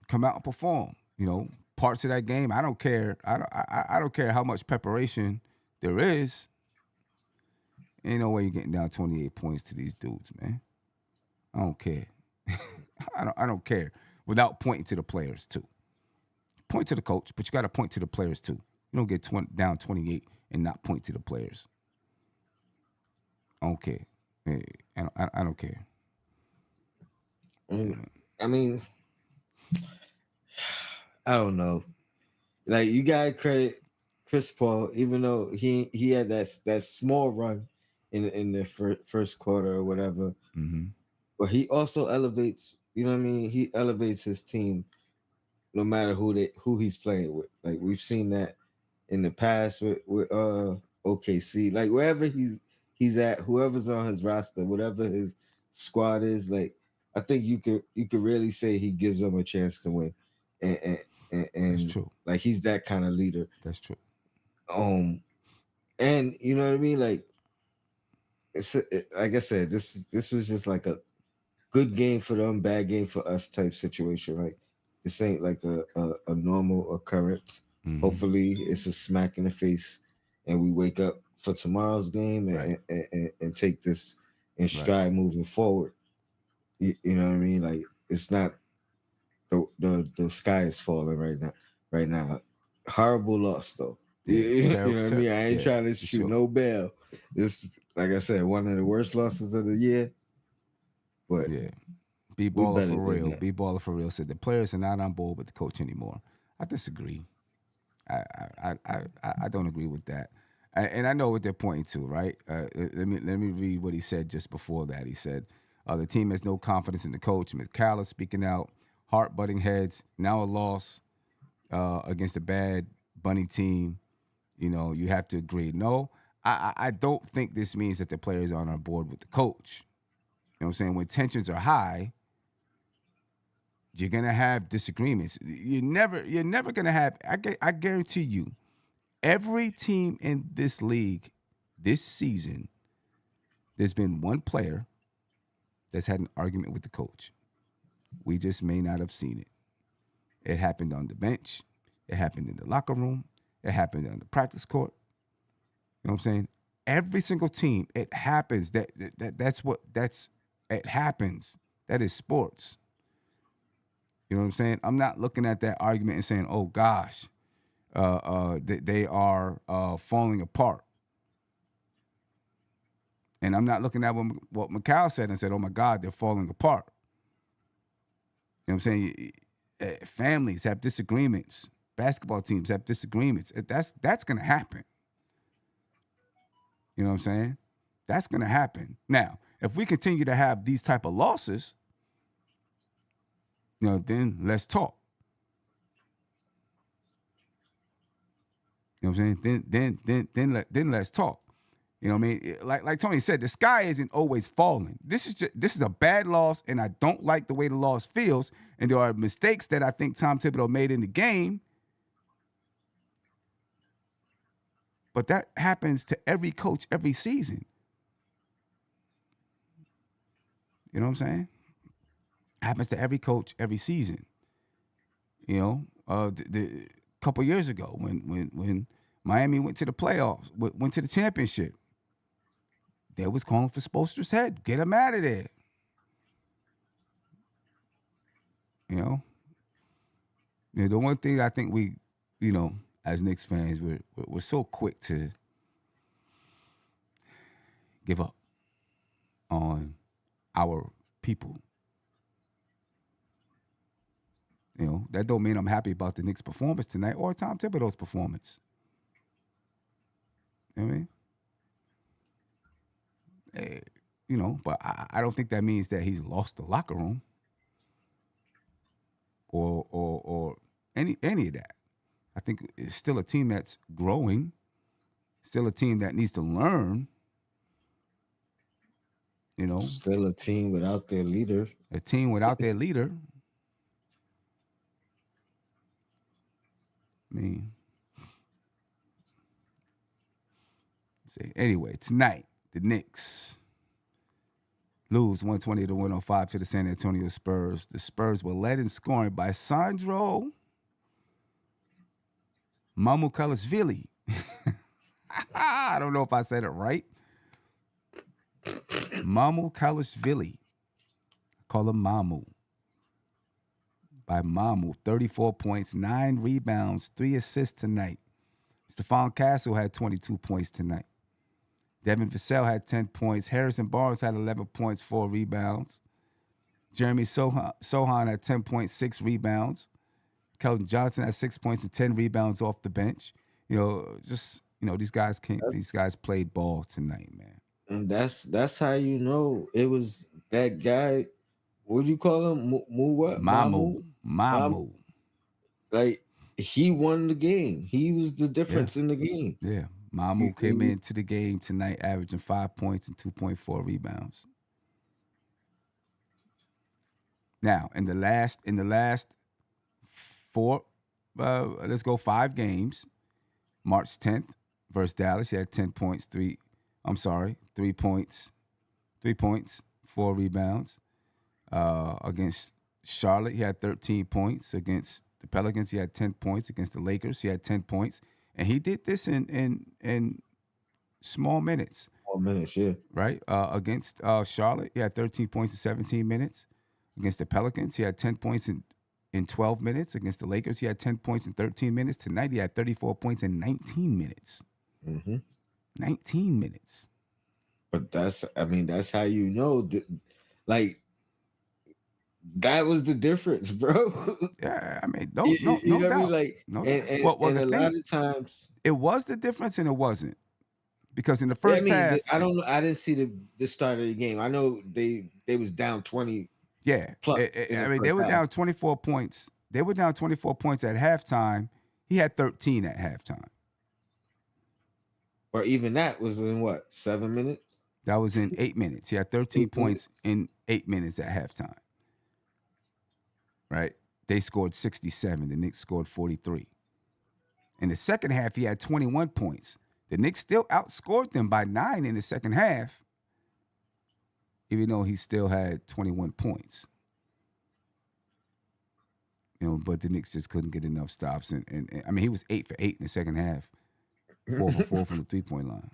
[SPEAKER 2] come out and perform. You know, parts of that game, I don't care. I don't care how much preparation there is. Ain't no way you're getting down 28 points to these dudes, man. I don't care. I don't care. Without pointing to the players too. Point to the coach, but you got to point to the players too. You don't get down 28 and not point to the players. I don't care. I don't care.
[SPEAKER 4] I mean, I don't know. Like, you gotta credit Chris Paul, even though he had that small run in the first quarter or whatever.
[SPEAKER 2] Mm-hmm.
[SPEAKER 4] But he also elevates. You know what I mean? He elevates his team, no matter who he's playing with. Like, we've seen that in the past with OKC, like wherever he's at, whoever's on his roster, whatever his squad is, like I think you could really say he gives them a chance to win,
[SPEAKER 2] That's
[SPEAKER 4] and
[SPEAKER 2] true.
[SPEAKER 4] like he's that kind of leader.
[SPEAKER 2] That's true.
[SPEAKER 4] And you know what I mean, like like I said, this was just like a good game for them, bad game for us type situation. Like this ain't like a normal occurrence.
[SPEAKER 2] Mm-hmm.
[SPEAKER 4] Hopefully, it's a smack in the face, and we wake up for tomorrow's game and take this in stride moving forward. You know what I mean? Like it's not the sky is falling right now. Right now, horrible loss though.
[SPEAKER 2] Yeah.
[SPEAKER 4] You know what I mean? I ain't trying to shoot no bell. This, like I said, one of the worst losses of the year. But
[SPEAKER 2] yeah. Bball Baller for real. Bball Baller for real said the players are not on board with the coach anymore. I disagree. I don't agree with that. And I know what they're pointing to, right? Let me read what he said just before that. He said, the team has no confidence in the coach. McCallum speaking out, heart butting heads. Now a loss against a bad Bunny team. You know, you have to agree. No, I don't think this means that the players aren't on board with the coach. You know what I'm saying? When tensions are high, you're gonna have disagreements. You're never gonna have. I guarantee you, every team in this league this season, there's been one player that's had an argument with the coach. We just may not have seen it. It happened on the bench. It happened in the locker room. It happened on the practice court. You know what I'm saying? Every single team, it happens. It happens. That is sports. You know what I'm saying? I'm not looking at that argument and saying, "Oh gosh, they are falling apart." And I'm not looking at what Macau said and said, "Oh my God, they're falling apart." You know what I'm saying? Families have disagreements. Basketball teams have disagreements. That's gonna happen. You know what I'm saying? That's gonna happen. Now, if we continue to have these type of losses, you know, then let's talk. You know what I'm saying? Then let's talk. You know what I mean? Like Tony said, the sky isn't always falling. This is a bad loss, and I don't like the way the loss feels. And there are mistakes that I think Tom Thibodeau made in the game. But that happens to every coach every season. You know what I'm saying? Happens to every coach every season. You know, a couple years ago when Miami went to the playoffs, went to the championship, they was calling for Spoelstra's head. Get him out of there. You know, the one thing I think we, you know, as Knicks fans, we're so quick to give up on our people. You know, that don't mean I'm happy about the Knicks' performance tonight or Tom Thibodeau's performance. You know what I mean? You know, but I don't think that means that he's lost the locker room or any of that. I think it's still a team that's growing, still a team that needs to learn. You know,
[SPEAKER 4] still a team without their leader.
[SPEAKER 2] A team without their leader. I mean, anyway, tonight the Knicks lose 120-105 to the San Antonio Spurs. The Spurs were led in scoring by Sandro Mamukelashvili. I don't know if I said it right. Mamukelashvili. Call him Mamu. By Mamu, 34 points, 9 rebounds, 3 assists tonight. Stephon Castle had 22 points tonight. Devin Vassell had 10 points. Harrison Barnes had 11 points, 4 rebounds. Jeremy Sohan had 10.6 rebounds. Keldon Johnson had 6 points and 10 rebounds off the bench. You know, just, you know, these guys played ball tonight, man.
[SPEAKER 4] And that's how you know it was that guy. What do you call him?
[SPEAKER 2] Mamu.
[SPEAKER 4] Like he won the game. He was the difference in the game.
[SPEAKER 2] Yeah, Mamu came into the game tonight averaging 5 points and 2.4 rebounds. Now, in the last four, let's go 5 games. March 10th versus Dallas, he had 10 points, 3 points, 4 rebounds. Against Charlotte, he had 13 points. Against the Pelicans, he had 10 points. Against the Lakers, he had 10 points. And he did this in small minutes.
[SPEAKER 4] Small minutes, yeah.
[SPEAKER 2] Right? Against Charlotte, he had 13 points in 17 minutes. Against the Pelicans, he had 10 points in 12 minutes. Against the Lakers, he had 10 points in 13 minutes. Tonight, he had 34 points in 19 minutes. 19 minutes.
[SPEAKER 4] But that's how you know that, like, that was the difference, bro.
[SPEAKER 2] Yeah, I mean,
[SPEAKER 4] no doubt. I mean? Like,
[SPEAKER 2] no
[SPEAKER 4] and
[SPEAKER 2] doubt.
[SPEAKER 4] a lot of times
[SPEAKER 2] it was the difference and it wasn't. Because in the first half,
[SPEAKER 4] I don't know. I didn't see the start of the game. I know they was down 20.
[SPEAKER 2] Yeah,
[SPEAKER 4] plus
[SPEAKER 2] they were down 24 points. They were down 24 points at halftime. He had 13 at halftime.
[SPEAKER 4] Or even that was in what, 7 minutes?
[SPEAKER 2] That was in 8 minutes. He had 13 points in 8 minutes at halftime. Right? They scored 67. The Knicks scored 43. In the second half, he had 21 points. The Knicks still outscored them by 9 in the second half, even though he still had 21 points. But the Knicks just couldn't get enough stops. And I mean, he was 8 for 8 in the second half, 4 for 4 from the three-point line.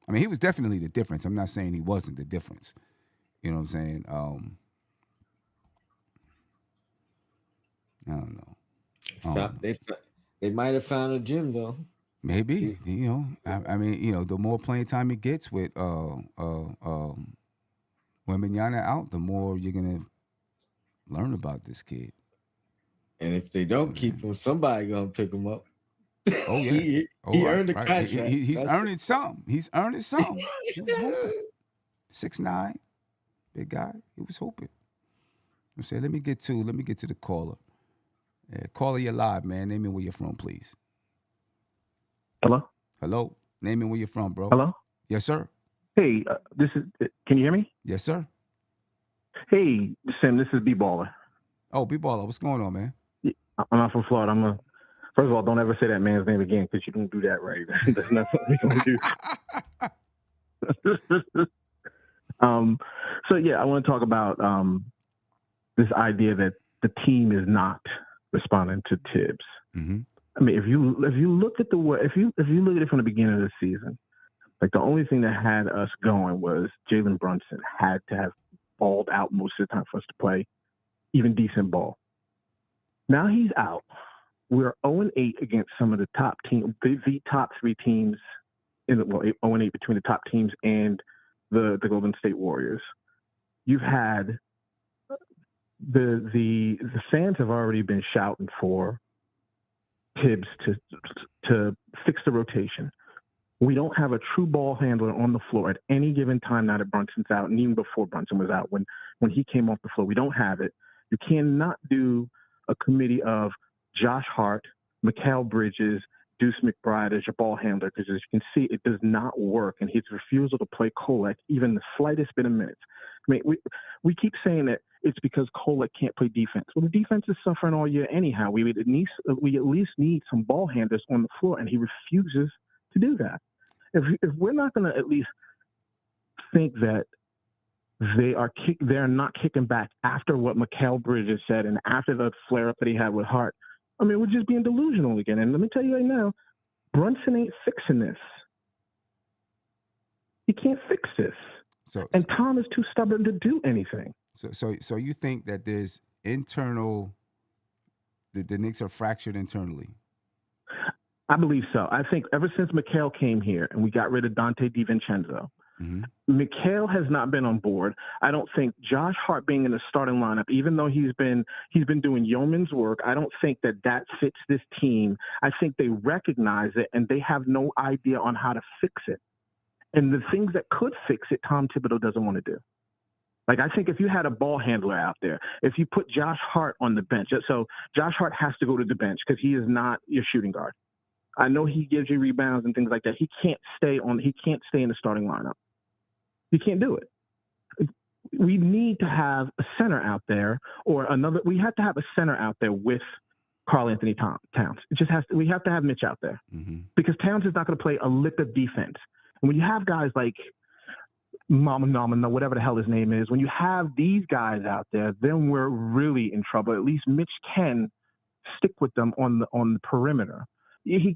[SPEAKER 2] I mean, he was definitely the difference. I'm not saying he wasn't the difference. You know what I'm saying? I don't know.
[SPEAKER 4] They might have found a gym though.
[SPEAKER 2] Maybe, I mean, the more playing time he gets with Wembanyama out, the more you're gonna learn about this kid.
[SPEAKER 4] And if they don't keep him, somebody gonna pick him up.
[SPEAKER 2] Oh yeah,
[SPEAKER 4] he earned a contract.
[SPEAKER 2] He's earning some. He's earning some. He was hooping. 6'9", big guy. He was hooping. I say, let me get to the caller. Caller, you're live, man. Name me where you're from, please. Hello. Name me where you're from, bro.
[SPEAKER 5] Hello.
[SPEAKER 2] Yes, sir.
[SPEAKER 5] Hey, can you hear me?
[SPEAKER 2] Yes, sir.
[SPEAKER 5] Hey, Sim, this is Bball Baller.
[SPEAKER 2] Oh, Bball Baller, what's going on, man?
[SPEAKER 5] I'm not from Florida. First of all, don't ever say that man's name again because you don't do that right. That's not something we're going to do. So, yeah, I want to talk about this idea that the team is not responding to Tibbs.
[SPEAKER 2] Mm-hmm.
[SPEAKER 5] I mean, if you look at if you look at it from the beginning of the season, like the only thing that had us going was Jalen Brunson had to have balled out most of the time for us to play even decent ball. Now he's out. We're 0-8 against some of the top teams, the top 3 teams 0-8 between the top teams and the Golden State Warriors. You've had the fans have already been shouting for Tibbs to fix the rotation. We don't have a true ball handler on the floor at any given time now that Brunson's out, and even before Brunson was out, when he came off the floor. We don't have it. You cannot do a committee of Josh Hart, Mikal Bridges, Deuce McBride as your ball handler, because as you can see, it does not work, and his refusal to play Kolek even the slightest bit of minutes. I mean, we keep saying that it's because Kolek can't play defense. Well, the defense is suffering all year anyhow. We at least need some ball handlers on the floor, and he refuses to do that. If we're not going to at least think that they're not kicking back after what Mikal Bridges said and after the flare-up that he had with Hart, I mean, we're just being delusional again. And let me tell you right now, Brunson ain't fixing this. He can't fix this. And Tom is too stubborn to do anything.
[SPEAKER 2] So you think that there's the Knicks are fractured internally?
[SPEAKER 5] I believe so. I think ever since Mikal came here and we got rid of Dante DiVincenzo, Mikal has not been on board. I don't think Josh Hart being in the starting lineup, even though he's been doing yeoman's work, I don't think that fits this team. I think they recognize it and they have no idea on how to fix it. And the things that could fix it, Tom Thibodeau doesn't want to do. Like, I think if you had a ball handler out there, if you put Josh Hart on the bench, so Josh Hart has to go to the bench because he is not your shooting guard. I know he gives you rebounds and things like that. He can't stay in the starting lineup. He can't do it. We need to have a center out there we have to have a center out there with Karl-Anthony Towns. We have to have Mitch out there because Towns is not going to play a lick of defense. And when you have guys like Mama, whatever the hell his name is, when you have these guys out there, then we're really in trouble. At least Mitch can stick with them on the perimeter. He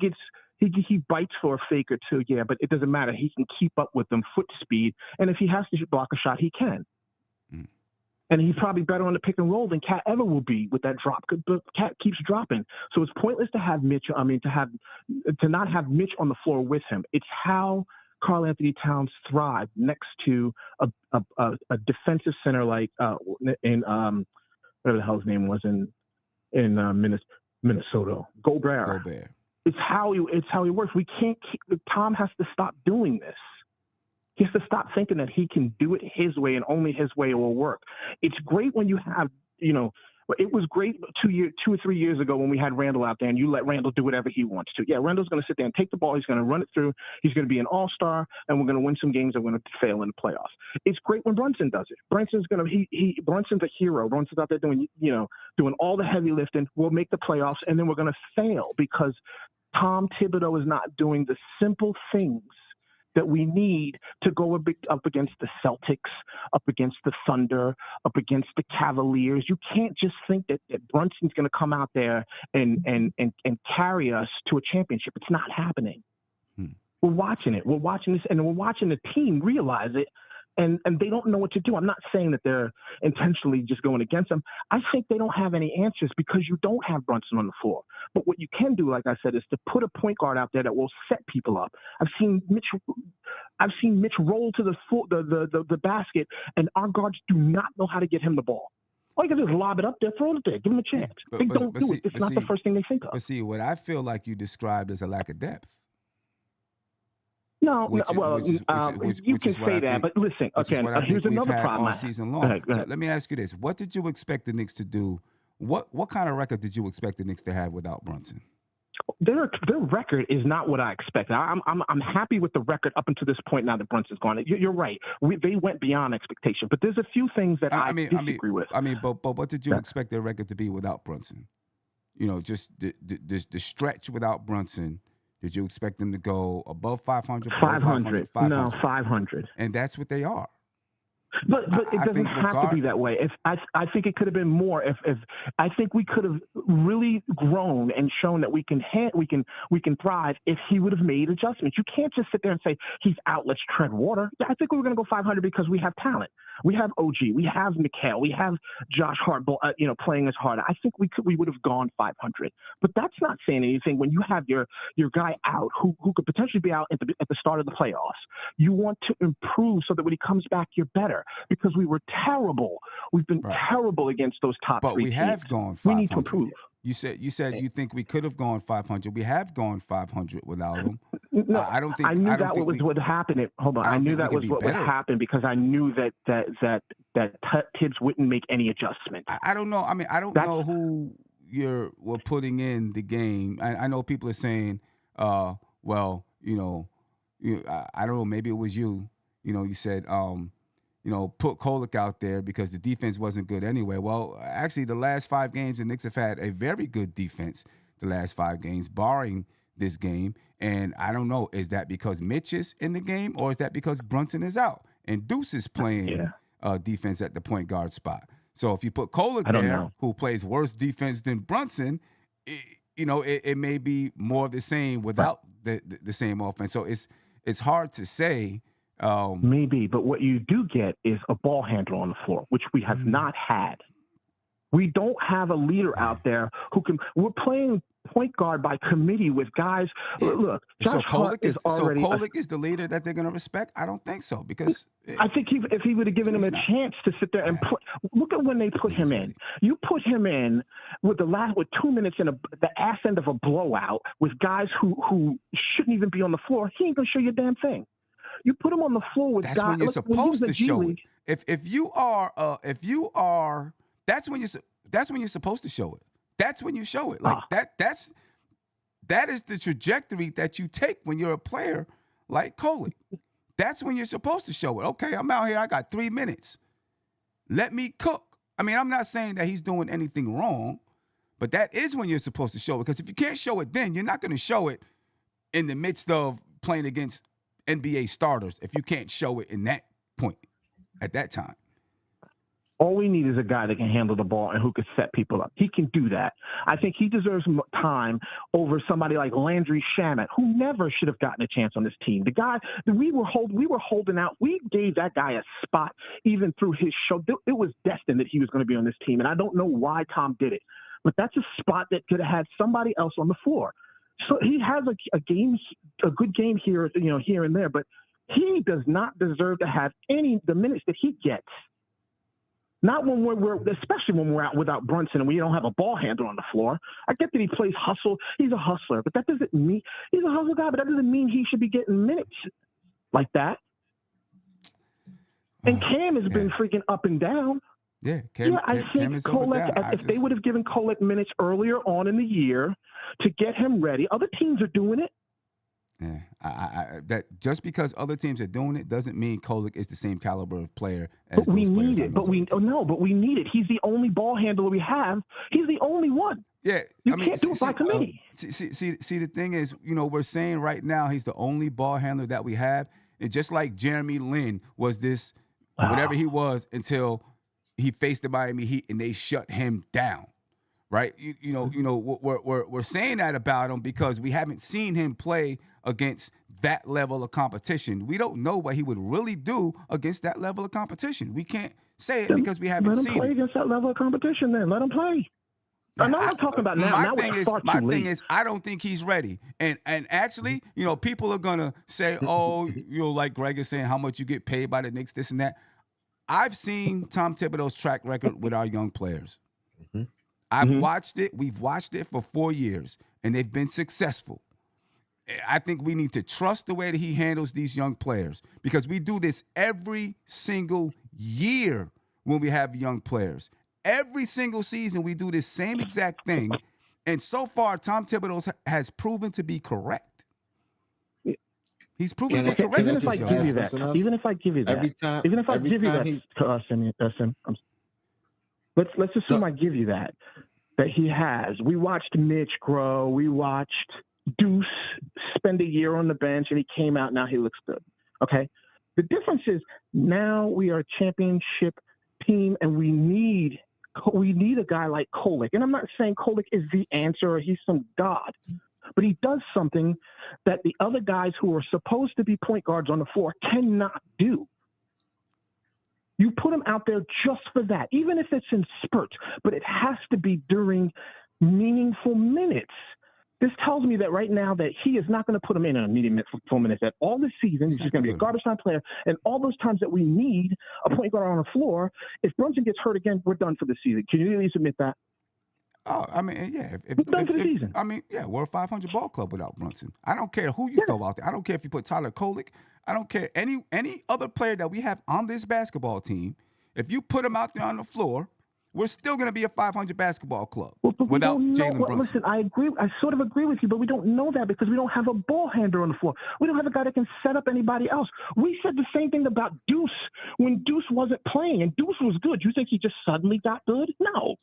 [SPEAKER 5] bites for a fake or two, yeah, but it doesn't matter. He can keep up with them foot speed, and if he has to block a shot, he can. And he's probably better on the pick and roll than Cat ever will be with that drop. But Cat keeps dropping, so it's pointless to have Mitch. To not have Mitch on the floor with him. It's how Karl-Anthony Towns thrived next to a defensive center like in whatever the hell his name was in Minnesota, Gobert. It's how he works. We can't. Tom has to stop doing this. He has to stop thinking that he can do it his way and only his way will work. It's great when you have, it was great 2 or 3 years ago when we had Randall out there and you let Randall do whatever he wants to. Yeah, Randall's going to sit there and take the ball. He's going to run it through. He's going to be an all-star, and we're going to win some games and we're going to fail in the playoffs. It's great when Brunson does it. Brunson's a hero. Brunson's out there doing all the heavy lifting. We'll make the playoffs, and then we're going to fail because Tom Thibodeau is not doing the simple things that we need to go up against the Celtics, up against the Thunder, up against the Cavaliers. You can't just think that Brunson's going to come out there and carry us to a championship. It's not happening. We're watching it. We're watching this, and we're watching the team realize it, and they don't know what to do. I'm not saying that they're intentionally just going against them. I think they don't have any answers because you don't have Brunson on the floor. But what you can do, like I said, is to put a point guard out there that will set people up. I've seen Mitch roll to the basket, and our guards do not know how to get him the ball. All you can do is lob it up there, throw it there, give him a chance. They don't do it. It's not the first thing they think of.
[SPEAKER 2] But see, what I feel like you described as a lack of depth.
[SPEAKER 5] You can say that, but listen, okay, here's another problem.
[SPEAKER 2] All season long. So let me ask you this. What did you expect the Knicks to do? What kind of record did you expect the Knicks to have without Brunson?
[SPEAKER 5] Their record is not what I expected. I'm happy with the record up until this point now that Brunson's gone. You're right. They went beyond expectation, but there's a few things that I disagree with.
[SPEAKER 2] But what did you expect their record to be without Brunson? Just the stretch without Brunson. Did you expect them to go above 500?
[SPEAKER 5] 500. No, 500.
[SPEAKER 2] And that's what they are.
[SPEAKER 5] But it doesn't have to be that way. I think it could have been more. If I think we could have really grown and shown that we can thrive if he would have made adjustments. You can't just sit there and say he's out. Let's tread water. I think we were going to go 500 because we have talent. We have OG. We have Mikal. We have Josh Hart. Playing as hard. I think we would have gone 500. But that's not saying anything when you have your guy out who could potentially be out at the start of the playoffs. You want to improve so that when he comes back, you're better. Because we were terrible. We've been terrible against those top three teams.
[SPEAKER 2] But we have gone 500.
[SPEAKER 5] We need to improve.
[SPEAKER 2] You said you think we could have gone 500. We have gone 500 without him.
[SPEAKER 5] No,
[SPEAKER 2] I don't think.
[SPEAKER 5] I knew that was what happened. Hold on. I knew that was what would happen because I knew that Tibbs wouldn't make any adjustments.
[SPEAKER 2] I don't know. I mean, I don't know who we're putting in the game. I know people are saying, I don't know. Maybe it was you. You said. Put Kolek out there because the defense wasn't good anyway. Well, actually, the last 5 games, the Knicks have had a very good defense the last 5 games, barring this game. And I don't know, is that because Mitch is in the game or is that because Brunson is out and Deuce is playing defense at the point guard spot? So if you put Kolek there, who plays worse defense than Brunson, it may be more of the same without the same offense. So it's hard to say.
[SPEAKER 5] Maybe, but what you do get is a ball handler on the floor, which we have not had. We don't have a leader out there who can. We're playing point guard by committee with guys. Look, Josh Hart is already.
[SPEAKER 2] So Kolek is the leader that they're going to respect? I don't think so because
[SPEAKER 5] I think if he would have given him a chance to sit there and play. Look at when they put him in. You put him in with 2 minutes in the ass end of a blowout with guys who shouldn't even be on the floor. He ain't going to show you a damn thing. You put him on the floor with
[SPEAKER 2] that's guys. When you're supposed to show it. If you are, that's when you're supposed to show it. That's when you show it. Like That is the trajectory that you take when you're a player like Kolek. That's when you're supposed to show it. Okay, I'm out here. I got 3 minutes. Let me cook. I mean, I'm not saying that he's doing anything wrong, but that is when you're supposed to show it. Because if you can't show it then, you're not going to show it in the midst of playing against NBA starters if you can't show it in that point at that time.
[SPEAKER 5] All we need is a guy that can handle the ball and who can set people up. He can do that. I think he deserves time over somebody like Landry Shamet, who never should have gotten a chance on this team. The guy that we were holding out. We gave that guy a spot even through his show. It was destined that he was going to be on this team, and I don't know why Tom did it. But that's a spot that could have had somebody else on the floor. So he has a good game here, here and there, but he does not deserve to have the minutes that he gets. Not when especially when we're out without Brunson and we don't have a ball handler on the floor. I get that he plays hustle. He's a hustler, but that doesn't mean he's a hustle guy, but that doesn't mean he should be getting minutes like that. And Cam has been freaking up and down.
[SPEAKER 2] Yeah, Cam
[SPEAKER 5] think Kolek, if they would have given Kolek minutes earlier on in the year to get him ready, other teams are doing it.
[SPEAKER 2] Yeah, that just because other teams are doing it doesn't mean Kolek is the same caliber of player as
[SPEAKER 5] but we
[SPEAKER 2] those
[SPEAKER 5] need
[SPEAKER 2] players.
[SPEAKER 5] It. But we need it. He's the only ball handler we have. He's the only one.
[SPEAKER 2] Yeah,
[SPEAKER 5] can't do it by committee.
[SPEAKER 2] See, the thing is, we're saying right now he's the only ball handler that we have, and just like Jeremy Lin was this, whatever he was until he faced the Miami Heat and they shut him down. Right, we're saying that about him because we haven't seen him play against that level of competition. We don't know what he would really do against that level of competition. We can't say it because we haven't seen it.
[SPEAKER 5] Let him play against that level of competition. Then let him play. I'm not talking about now.
[SPEAKER 2] My thing is, I don't think he's ready. And actually, people are gonna say, oh, like Greg is saying, how much you get paid by the Knicks, this and that. I've seen Tom Thibodeau's track record with our young players.
[SPEAKER 4] Mm-hmm.
[SPEAKER 2] I've watched it. We've watched it for 4 years, and they've been successful. I think we need to trust the way that he handles these young players because we do this every single year when we have young players. Every single season, we do this same exact thing, and so far, Tom Thibodeau has proven to be correct. He's proven to be correct.
[SPEAKER 5] Even if I give you that, let's assume I give you that he has. We watched Mitch grow. We watched Deuce spend a year on the bench, and he came out. Now he looks good. Okay. The difference is now we are a championship team, and we need a guy like Kolek. And I'm not saying Kolek is the answer or he's some god, but he does something that the other guys who are supposed to be point guards on the floor cannot do. You put him out there just for that, even if it's in spurts, but it has to be during meaningful minutes. This tells me that right now that he is not going to put him in a meaningful minutes at all this season. He's just going to be a garbage time player. And all those times that we need a point guard on the floor, if Brunson gets hurt again, we're done for the season. Can you at least admit that?
[SPEAKER 2] Oh, I mean, yeah.
[SPEAKER 5] We're done for the season.
[SPEAKER 2] I mean, yeah, we're a 500 ball club without Brunson. I don't care who you throw out there. I don't care if you put Tyler Kolek. I don't care any other player that we have on this basketball team. If you put him out there on the floor, we're still going to be a 500 basketball club without Jalen Brunson.
[SPEAKER 5] Listen, I agree. I sort of agree with you, but we don't know that because we don't have a ball handler on the floor. We don't have a guy that can set up anybody else. We said the same thing about Deuce when Deuce wasn't playing, and Deuce was good. You think he just suddenly got good? No.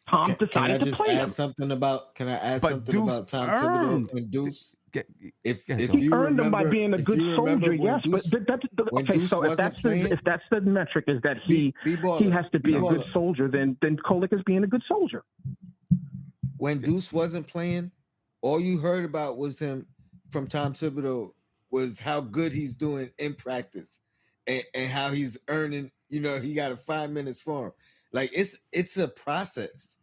[SPEAKER 5] Tom decided to play him.
[SPEAKER 4] Can I add something about Tom Thibodeau and Deuce?
[SPEAKER 5] He earned them by being a good soldier, yes. If that's the metric, is that he has to be a good soldier, then Kolek is being a good soldier.
[SPEAKER 4] When Deuce wasn't playing, all you heard about was him from Tom Thibodeau was how good he's doing in practice and how he's earning. He got a 5 minutes for him. Like it's a process.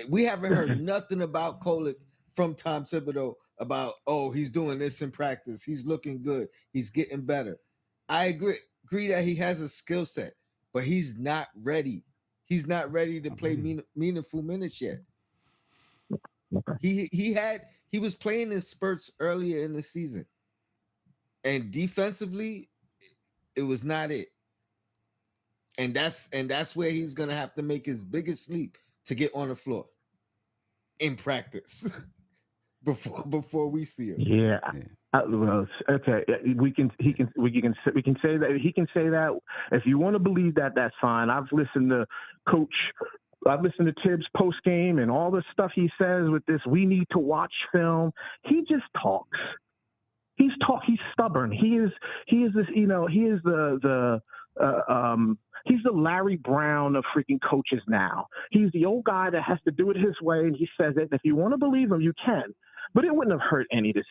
[SPEAKER 4] We haven't heard nothing about Kolek from Tom Thibodeau about, he's doing this in practice. He's looking good. He's getting better. I agree that he has a skill set, but he's not ready. He's not ready to play meaningful minutes yet. He was playing in spurts earlier in the season, and defensively, it was not it. And that's where he's gonna have to make his biggest leap to get on the floor in practice. before we see him.
[SPEAKER 5] Yeah. Well, okay. We can say that he can say that. If you want to believe that, that's fine. I've listened to Tibbs post game and all the stuff he says with this. We need to watch film. He just talks. He's stubborn. He is this. He is he's the Larry Brown of freaking coaches now. He's the old guy that has to do it his way, and he says it. And if you want to believe him, you can. But it wouldn't have hurt any to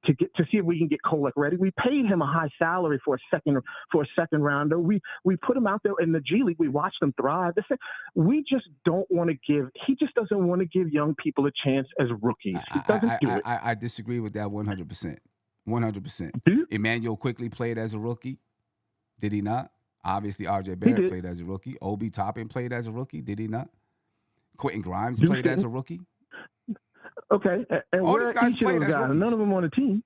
[SPEAKER 5] see if we can get Kolek ready. We paid him a high salary for a second rounder. We put him out there in the G League. We watched him thrive. We just don't want to give. He just doesn't want to give young people a chance as rookies. He doesn't do it.
[SPEAKER 2] I disagree with that 100%. 100%. Emmanuel quickly played as a rookie. Did he not? Obviously, R.J. Barrett played as a rookie. Obi Toppin played as a rookie. Did he not? Quentin Grimes played as a rookie.
[SPEAKER 5] Okay, and
[SPEAKER 2] all these guys played as rookies.
[SPEAKER 5] None of them on the team.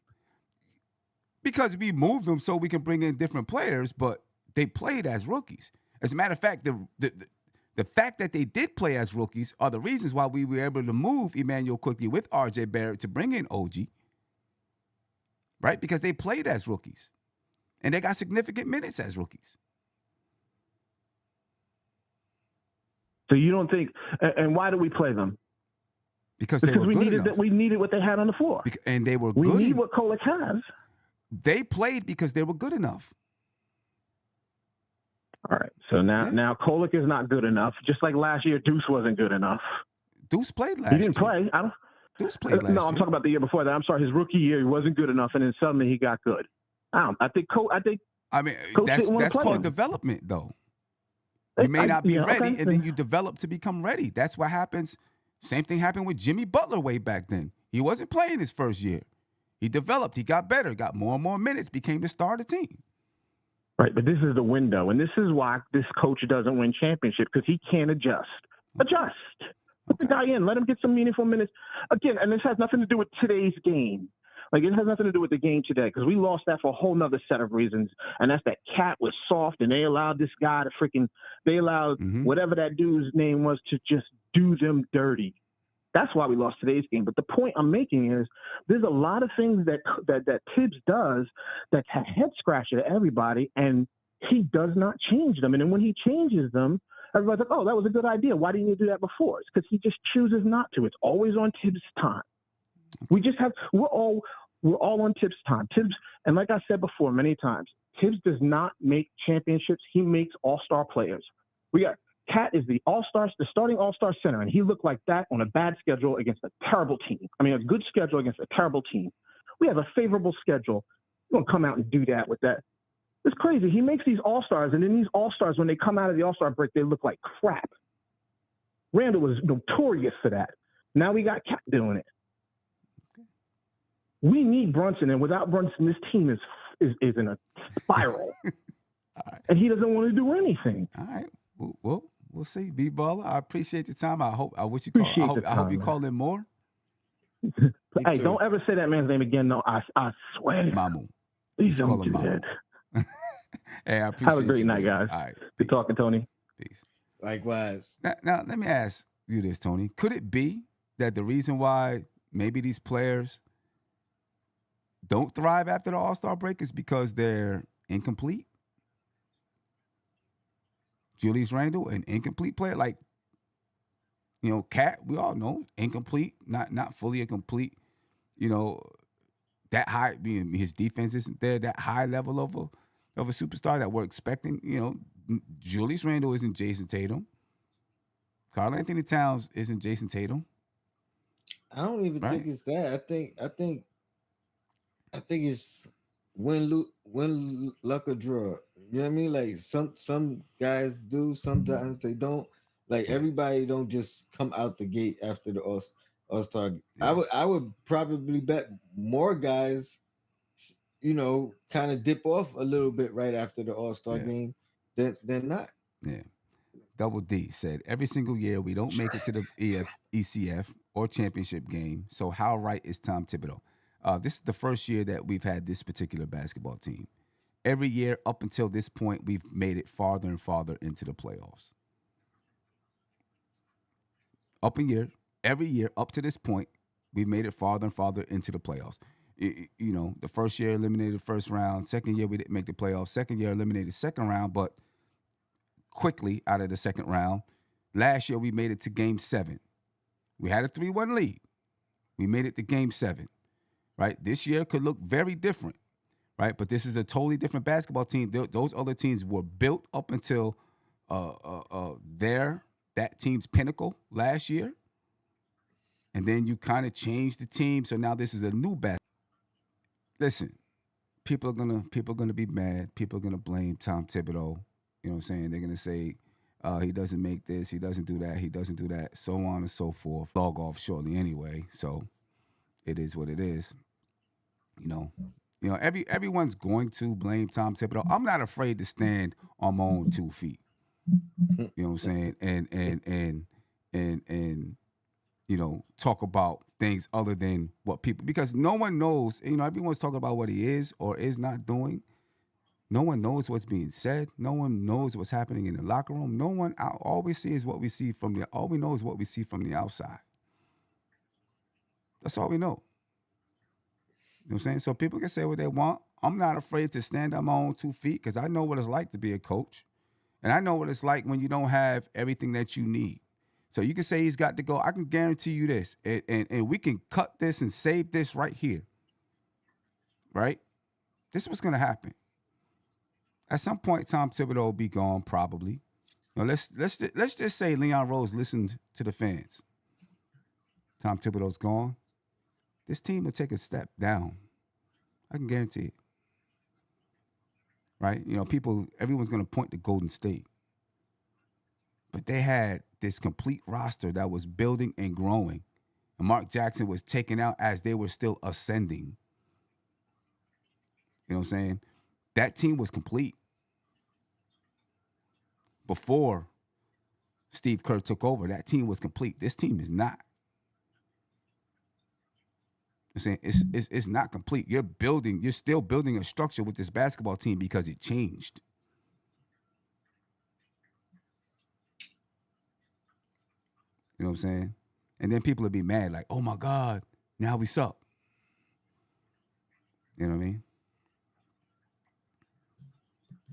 [SPEAKER 2] Because we moved them so we can bring in different players, but they played as rookies. As a matter of fact, the fact that they did play as rookies are the reasons why we were able to move Emmanuel quickly with R.J. Barrett to bring in OG. Right? Because they played as rookies. And they got significant minutes as rookies.
[SPEAKER 5] So you don't think – and why do we play them?
[SPEAKER 2] Because they were good enough.
[SPEAKER 5] We needed what they had on the floor.
[SPEAKER 2] And they were
[SPEAKER 5] good.
[SPEAKER 2] We
[SPEAKER 5] need what Kolek has.
[SPEAKER 2] They played because they were good enough.
[SPEAKER 5] All right. So now Kolek is not good enough. Just like last year, Deuce wasn't good enough.
[SPEAKER 2] Deuce played last year.
[SPEAKER 5] He didn't play.
[SPEAKER 2] Deuce played last year.
[SPEAKER 5] No, I'm talking about the year before that. I'm sorry. His rookie year, he wasn't good enough, and then suddenly he got good. I think
[SPEAKER 2] that's called development, though. You may not be ready, and then you develop to become ready. That's what happens. Same thing happened with Jimmy Butler way back then. He wasn't playing his first year. He developed. He got better, got more and more minutes, became the star of the team.
[SPEAKER 5] Right, but this is the window, and this is why this coach doesn't win championships, because he can't adjust. Put the guy in. Let him get some meaningful minutes. Again, and this has nothing to do with today's game. Like, it has nothing to do with the game today, because we lost that for a whole nother set of reasons. And that's that Cat was soft, and they allowed this guy to whatever that dude's name was to just do them dirty. That's why we lost today's game. But the point I'm making is there's a lot of things that Tibbs does that's a head scratcher to everybody, and he does not change them. And then when he changes them, everybody's like, oh, that was a good idea. Why didn't you do that before? It's because he just chooses not to. It's always on Tibbs' time. We're all on Tibbs' time. Tibbs, and like I said before many times, Tibbs does not make championships. He makes all-star players. We got Cat is the starting all-star center, and he looked like that on a bad schedule against a terrible team. I mean, a good schedule against a terrible team. We have a favorable schedule. You don't come out and do that with that. It's crazy. He makes these all-stars, and then these all-stars, when they come out of the all-star break, they look like crap. Randall was notorious for that. Now we got Cat doing it. We need Brunson, and without Brunson, this team is in a spiral.
[SPEAKER 2] Right.
[SPEAKER 5] And he doesn't want to do anything.
[SPEAKER 2] All right. Well, we'll see. Bball Baller, I appreciate your time. I hope you call in more.
[SPEAKER 5] Hey, don't ever say that man's name again. No, I swear.
[SPEAKER 2] Mamu.
[SPEAKER 5] Please don't do that.
[SPEAKER 2] Hey, I appreciate
[SPEAKER 5] Have a great night,
[SPEAKER 2] man.
[SPEAKER 5] guys.
[SPEAKER 2] All right.
[SPEAKER 5] Good talking, Tony.
[SPEAKER 2] Peace.
[SPEAKER 4] Likewise.
[SPEAKER 2] Now, let me ask you this, Tony. Could it be that the reason why maybe these players don't thrive after the All-Star break is because they're incomplete? Julius Randle, an incomplete player, like, Cat, we all know, incomplete, not fully complete. That high, his defense isn't there, that high level of a superstar that we're expecting. Julius Randle isn't Jason Tatum. Karl Anthony Towns isn't Jason Tatum.
[SPEAKER 4] I don't even think it's that. I think it's win, luck, or draw. You know what I mean? Like some guys do, sometimes they don't. Like everybody don't just come out the gate after the All-Star. Yeah. I would probably bet more guys, kind of dip off a little bit right after the All-Star game than not.
[SPEAKER 2] Yeah. Double D said, every single year we don't make it to the ECF or championship game. So how right is Tom Thibodeau? This is the first year that we've had this particular basketball team. Every year up until this point, we've made it farther and farther into the playoffs. Every year up to this point, We made it farther and farther into the playoffs. The first year eliminated first round. Second year we didn't make the playoffs. Second year eliminated second round, but quickly out of the second round. Last year we made it to game 7. We had a 3-1 lead. We made it to game 7. Right? This year could look very different. Right? But this is a totally different basketball team. Those other teams were built up until that team's pinnacle last year. And then you kind of changed the team. So now this is a new basketball. Listen, people are gonna be mad. People are gonna blame Tom Thibodeau. You know what I'm saying? They're gonna say he doesn't make this, he doesn't do that, he doesn't do that, so on and so forth. Dog off shortly anyway. So it is what it is. Everyone's going to blame Tom Thibodeau. I'm not afraid to stand on my own 2 feet. You know what I'm saying? And talk about things other than what people, because no one knows, everyone's talking about what he is or is not doing. No one knows what's being said. No one knows what's happening in the locker room. All we see is what we see all we know is what we see from the outside. That's all we know. You know what I'm saying? So people can say what they want. I'm not afraid to stand on my own 2 feet because I know what it's like to be a coach. And I know what it's like when you don't have everything that you need. So you can say he's got to go. I can guarantee you this. And we can cut this and save this right here. Right? This is what's going to happen. At some point, Tom Thibodeau will be gone probably. Let's just say Leon Rose listened to the fans. Tom Thibodeau's gone. This team will take a step down. I can guarantee it. Right? Everyone's going to point to Golden State. But they had this complete roster that was building and growing. And Mark Jackson was taken out as they were still ascending. You know what I'm saying? That team was complete. Before Steve Kerr took over, that team was complete. This team is not. I'm saying it's not complete. You're still building a structure with this basketball team because it changed. You know what I'm saying? And then people will be mad, like, oh my God, now we suck. You know what I mean?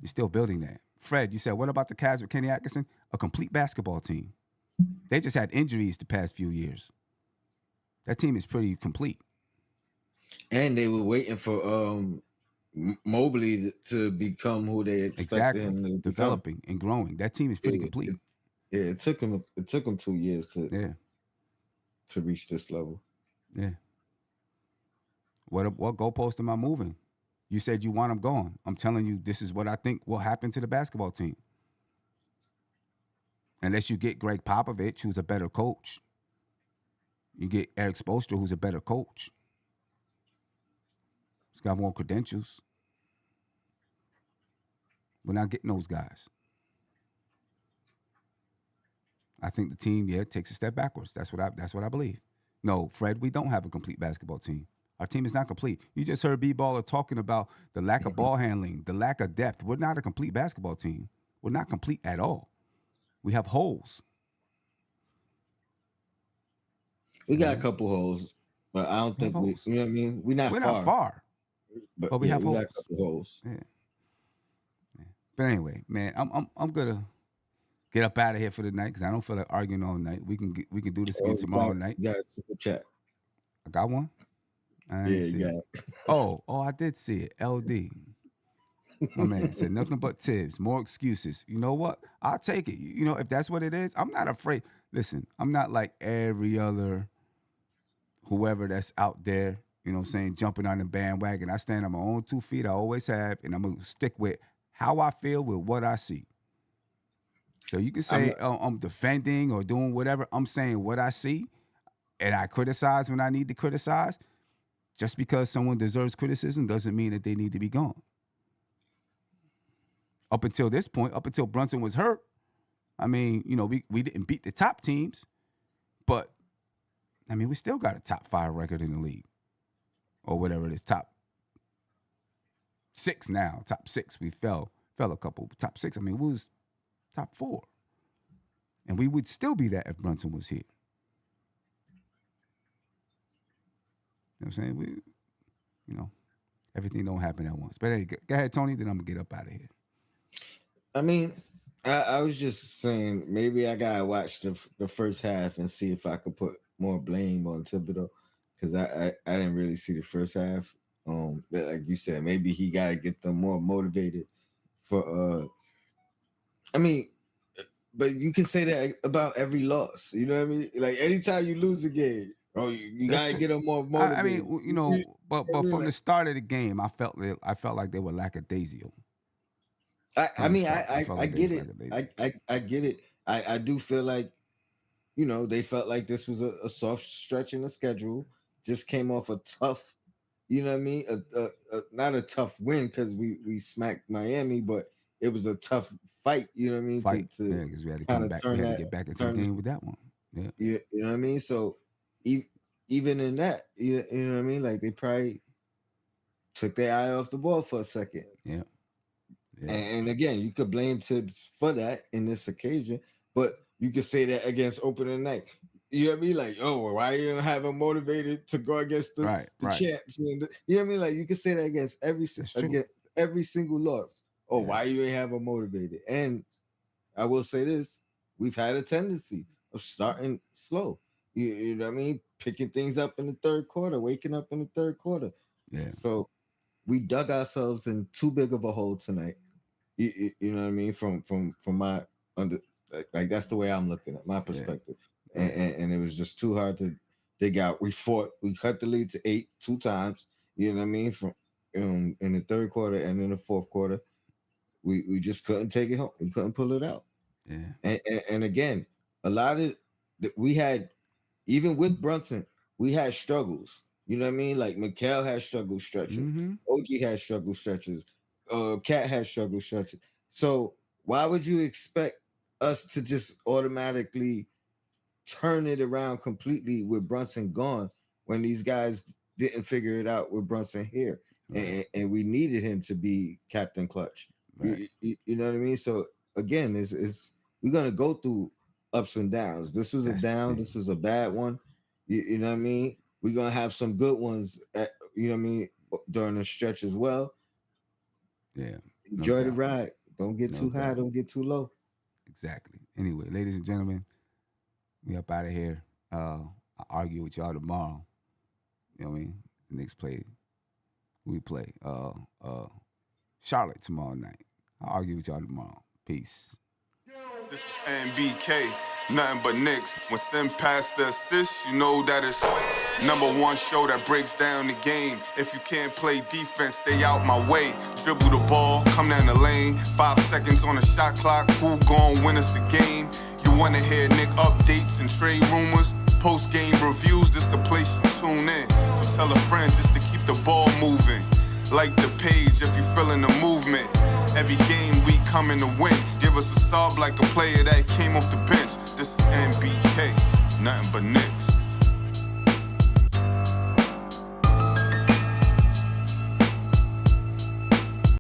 [SPEAKER 2] You're still building that. Fred, you said, what about the Cavs with Kenny Atkinson? A complete basketball team. They just had injuries the past few years. That team is pretty complete.
[SPEAKER 4] And they were waiting for Mobley to become who they expected him to
[SPEAKER 2] developing and growing. That team is pretty complete.
[SPEAKER 4] It took him 2 years to reach this level.
[SPEAKER 2] Yeah. What goalpost am I moving? You said you want him gone. I'm telling you, this is what I think will happen to the basketball team. Unless you get Greg Popovich, who's a better coach. You get Eric Spoelstra, who's a better coach. He's got more credentials. We're not getting those guys. I think the team, takes a step backwards. That's what I believe. No, Fred, we don't have a complete basketball team. Our team is not complete. You just heard Bball Baller talking about the lack of ball handling, the lack of depth. We're not a complete basketball team. We're not complete at all. We have holes.
[SPEAKER 4] We got a couple holes, but I don't think we. You know what I mean? We're not far. But we have holes. Got a couple holes.
[SPEAKER 2] Yeah. But anyway, man, I'm gonna get up out of here for the night because I don't feel like arguing all night. We can do this again tomorrow night.
[SPEAKER 4] You got a super chat.
[SPEAKER 2] I got one.
[SPEAKER 4] You got it.
[SPEAKER 2] Oh, I did see it. LD. My man said nothing but tips, more excuses. You know what? I'll take it. If that's what it is, I'm not afraid. Listen, I'm not like every other whoever that's out there, jumping on the bandwagon. I stand on my own 2 feet. I always have, and I'm going to stick with how I feel with what I see. So you can say I'm defending or doing whatever. I'm saying what I see, and I criticize when I need to criticize. Just because someone deserves criticism doesn't mean that they need to be gone. Up until this point, up until Brunson was hurt, we didn't beat the top teams, but, we still got a top 5 record in the league or whatever it is, top 6 now, top 6. We fell a couple, top 6. We was top 4. And we would still be that if Brunson was here. what I'm saying? Everything don't happen at once. But hey, go ahead, Tony, then I'm going to get up out of here.
[SPEAKER 4] I mean, I was just saying maybe I got to watch the first half and see if I could put more blame on Thibodeau, because I didn't really see the first half. But like you said, maybe he got to get them more motivated for I mean, but you can say that about every loss. You know what I mean? Like anytime you lose a game, you got to get them more motivated.
[SPEAKER 2] I mean, but from the start of the game, I felt like they were lackadaisical.
[SPEAKER 4] I get it. I get it. I do feel like, they felt like this was a soft stretch in the schedule. Just came off a tough, you know what I mean? Not a tough win because we smacked Miami, but it was a tough fight, you know what I mean?
[SPEAKER 2] Because we had to come back. We had to get back into the game with that one. Yeah.
[SPEAKER 4] You know what I mean? So even in that, you know what I mean? Like they probably took their eye off the ball for a second.
[SPEAKER 2] Yeah.
[SPEAKER 4] And again, you could blame Tibbs for that in this occasion, but you could say that against opening night. You know what I mean? Like, why you don't have him motivated to go against the champs? And you know what I mean? Like, you could say that against every single loss. Why you ain't have him motivated? And I will say this: we've had a tendency of starting slow. You know what I mean? Picking things up in the third quarter, waking up in the third quarter.
[SPEAKER 2] Yeah.
[SPEAKER 4] So we dug ourselves in too big of a hole tonight. You know what I mean? From my like that's the way I'm looking at my perspective. Yeah. And it was just too hard to dig out. We cut the lead to 8 2 times. You know what I mean? From in the third quarter and in the fourth quarter, we just couldn't take it home. We couldn't pull it out.
[SPEAKER 2] Yeah.
[SPEAKER 4] And again, a lot of we had, even with Brunson, we had struggles. You know what I mean? Like Mikal had struggle stretches.
[SPEAKER 2] Mm-hmm.
[SPEAKER 4] OG had struggle stretches. Cat had struggle stretches. So why would you expect us to just automatically turn it around completely with Brunson gone when these guys didn't figure it out with Brunson here? Right. And we needed him to be Captain Clutch. Right. You know what I mean? So again, we're gonna go through ups and downs. This was a down. This was a bad one. You know what I mean? We're gonna have some good ones. You know what I mean? During the stretch as well.
[SPEAKER 2] Yeah.
[SPEAKER 4] Enjoy the ride. Don't get too high. Don't get too low.
[SPEAKER 2] Exactly. Anyway, ladies and gentlemen, we up out of here. I'll argue with y'all tomorrow. You know what I mean? The Knicks play. We play Charlotte tomorrow night. I'll argue with y'all tomorrow. Peace.
[SPEAKER 1] This is NBK, nothing but Knicks. When Sim passed the assist, you know that it's #1 show that breaks down the game. If you can't play defense, stay out my way. Dribble the ball, come down the lane. 5 seconds on the shot clock, who gon' win us the game? You wanna hear Nick updates and trade rumors? Postgame reviews, this the place you tune in. So tell a friend just to keep the ball moving. Like the page if you feeling the movement. Every game we coming to win. Give us a sub like a player that came off the bench. This is NBK, nothing but Knicks.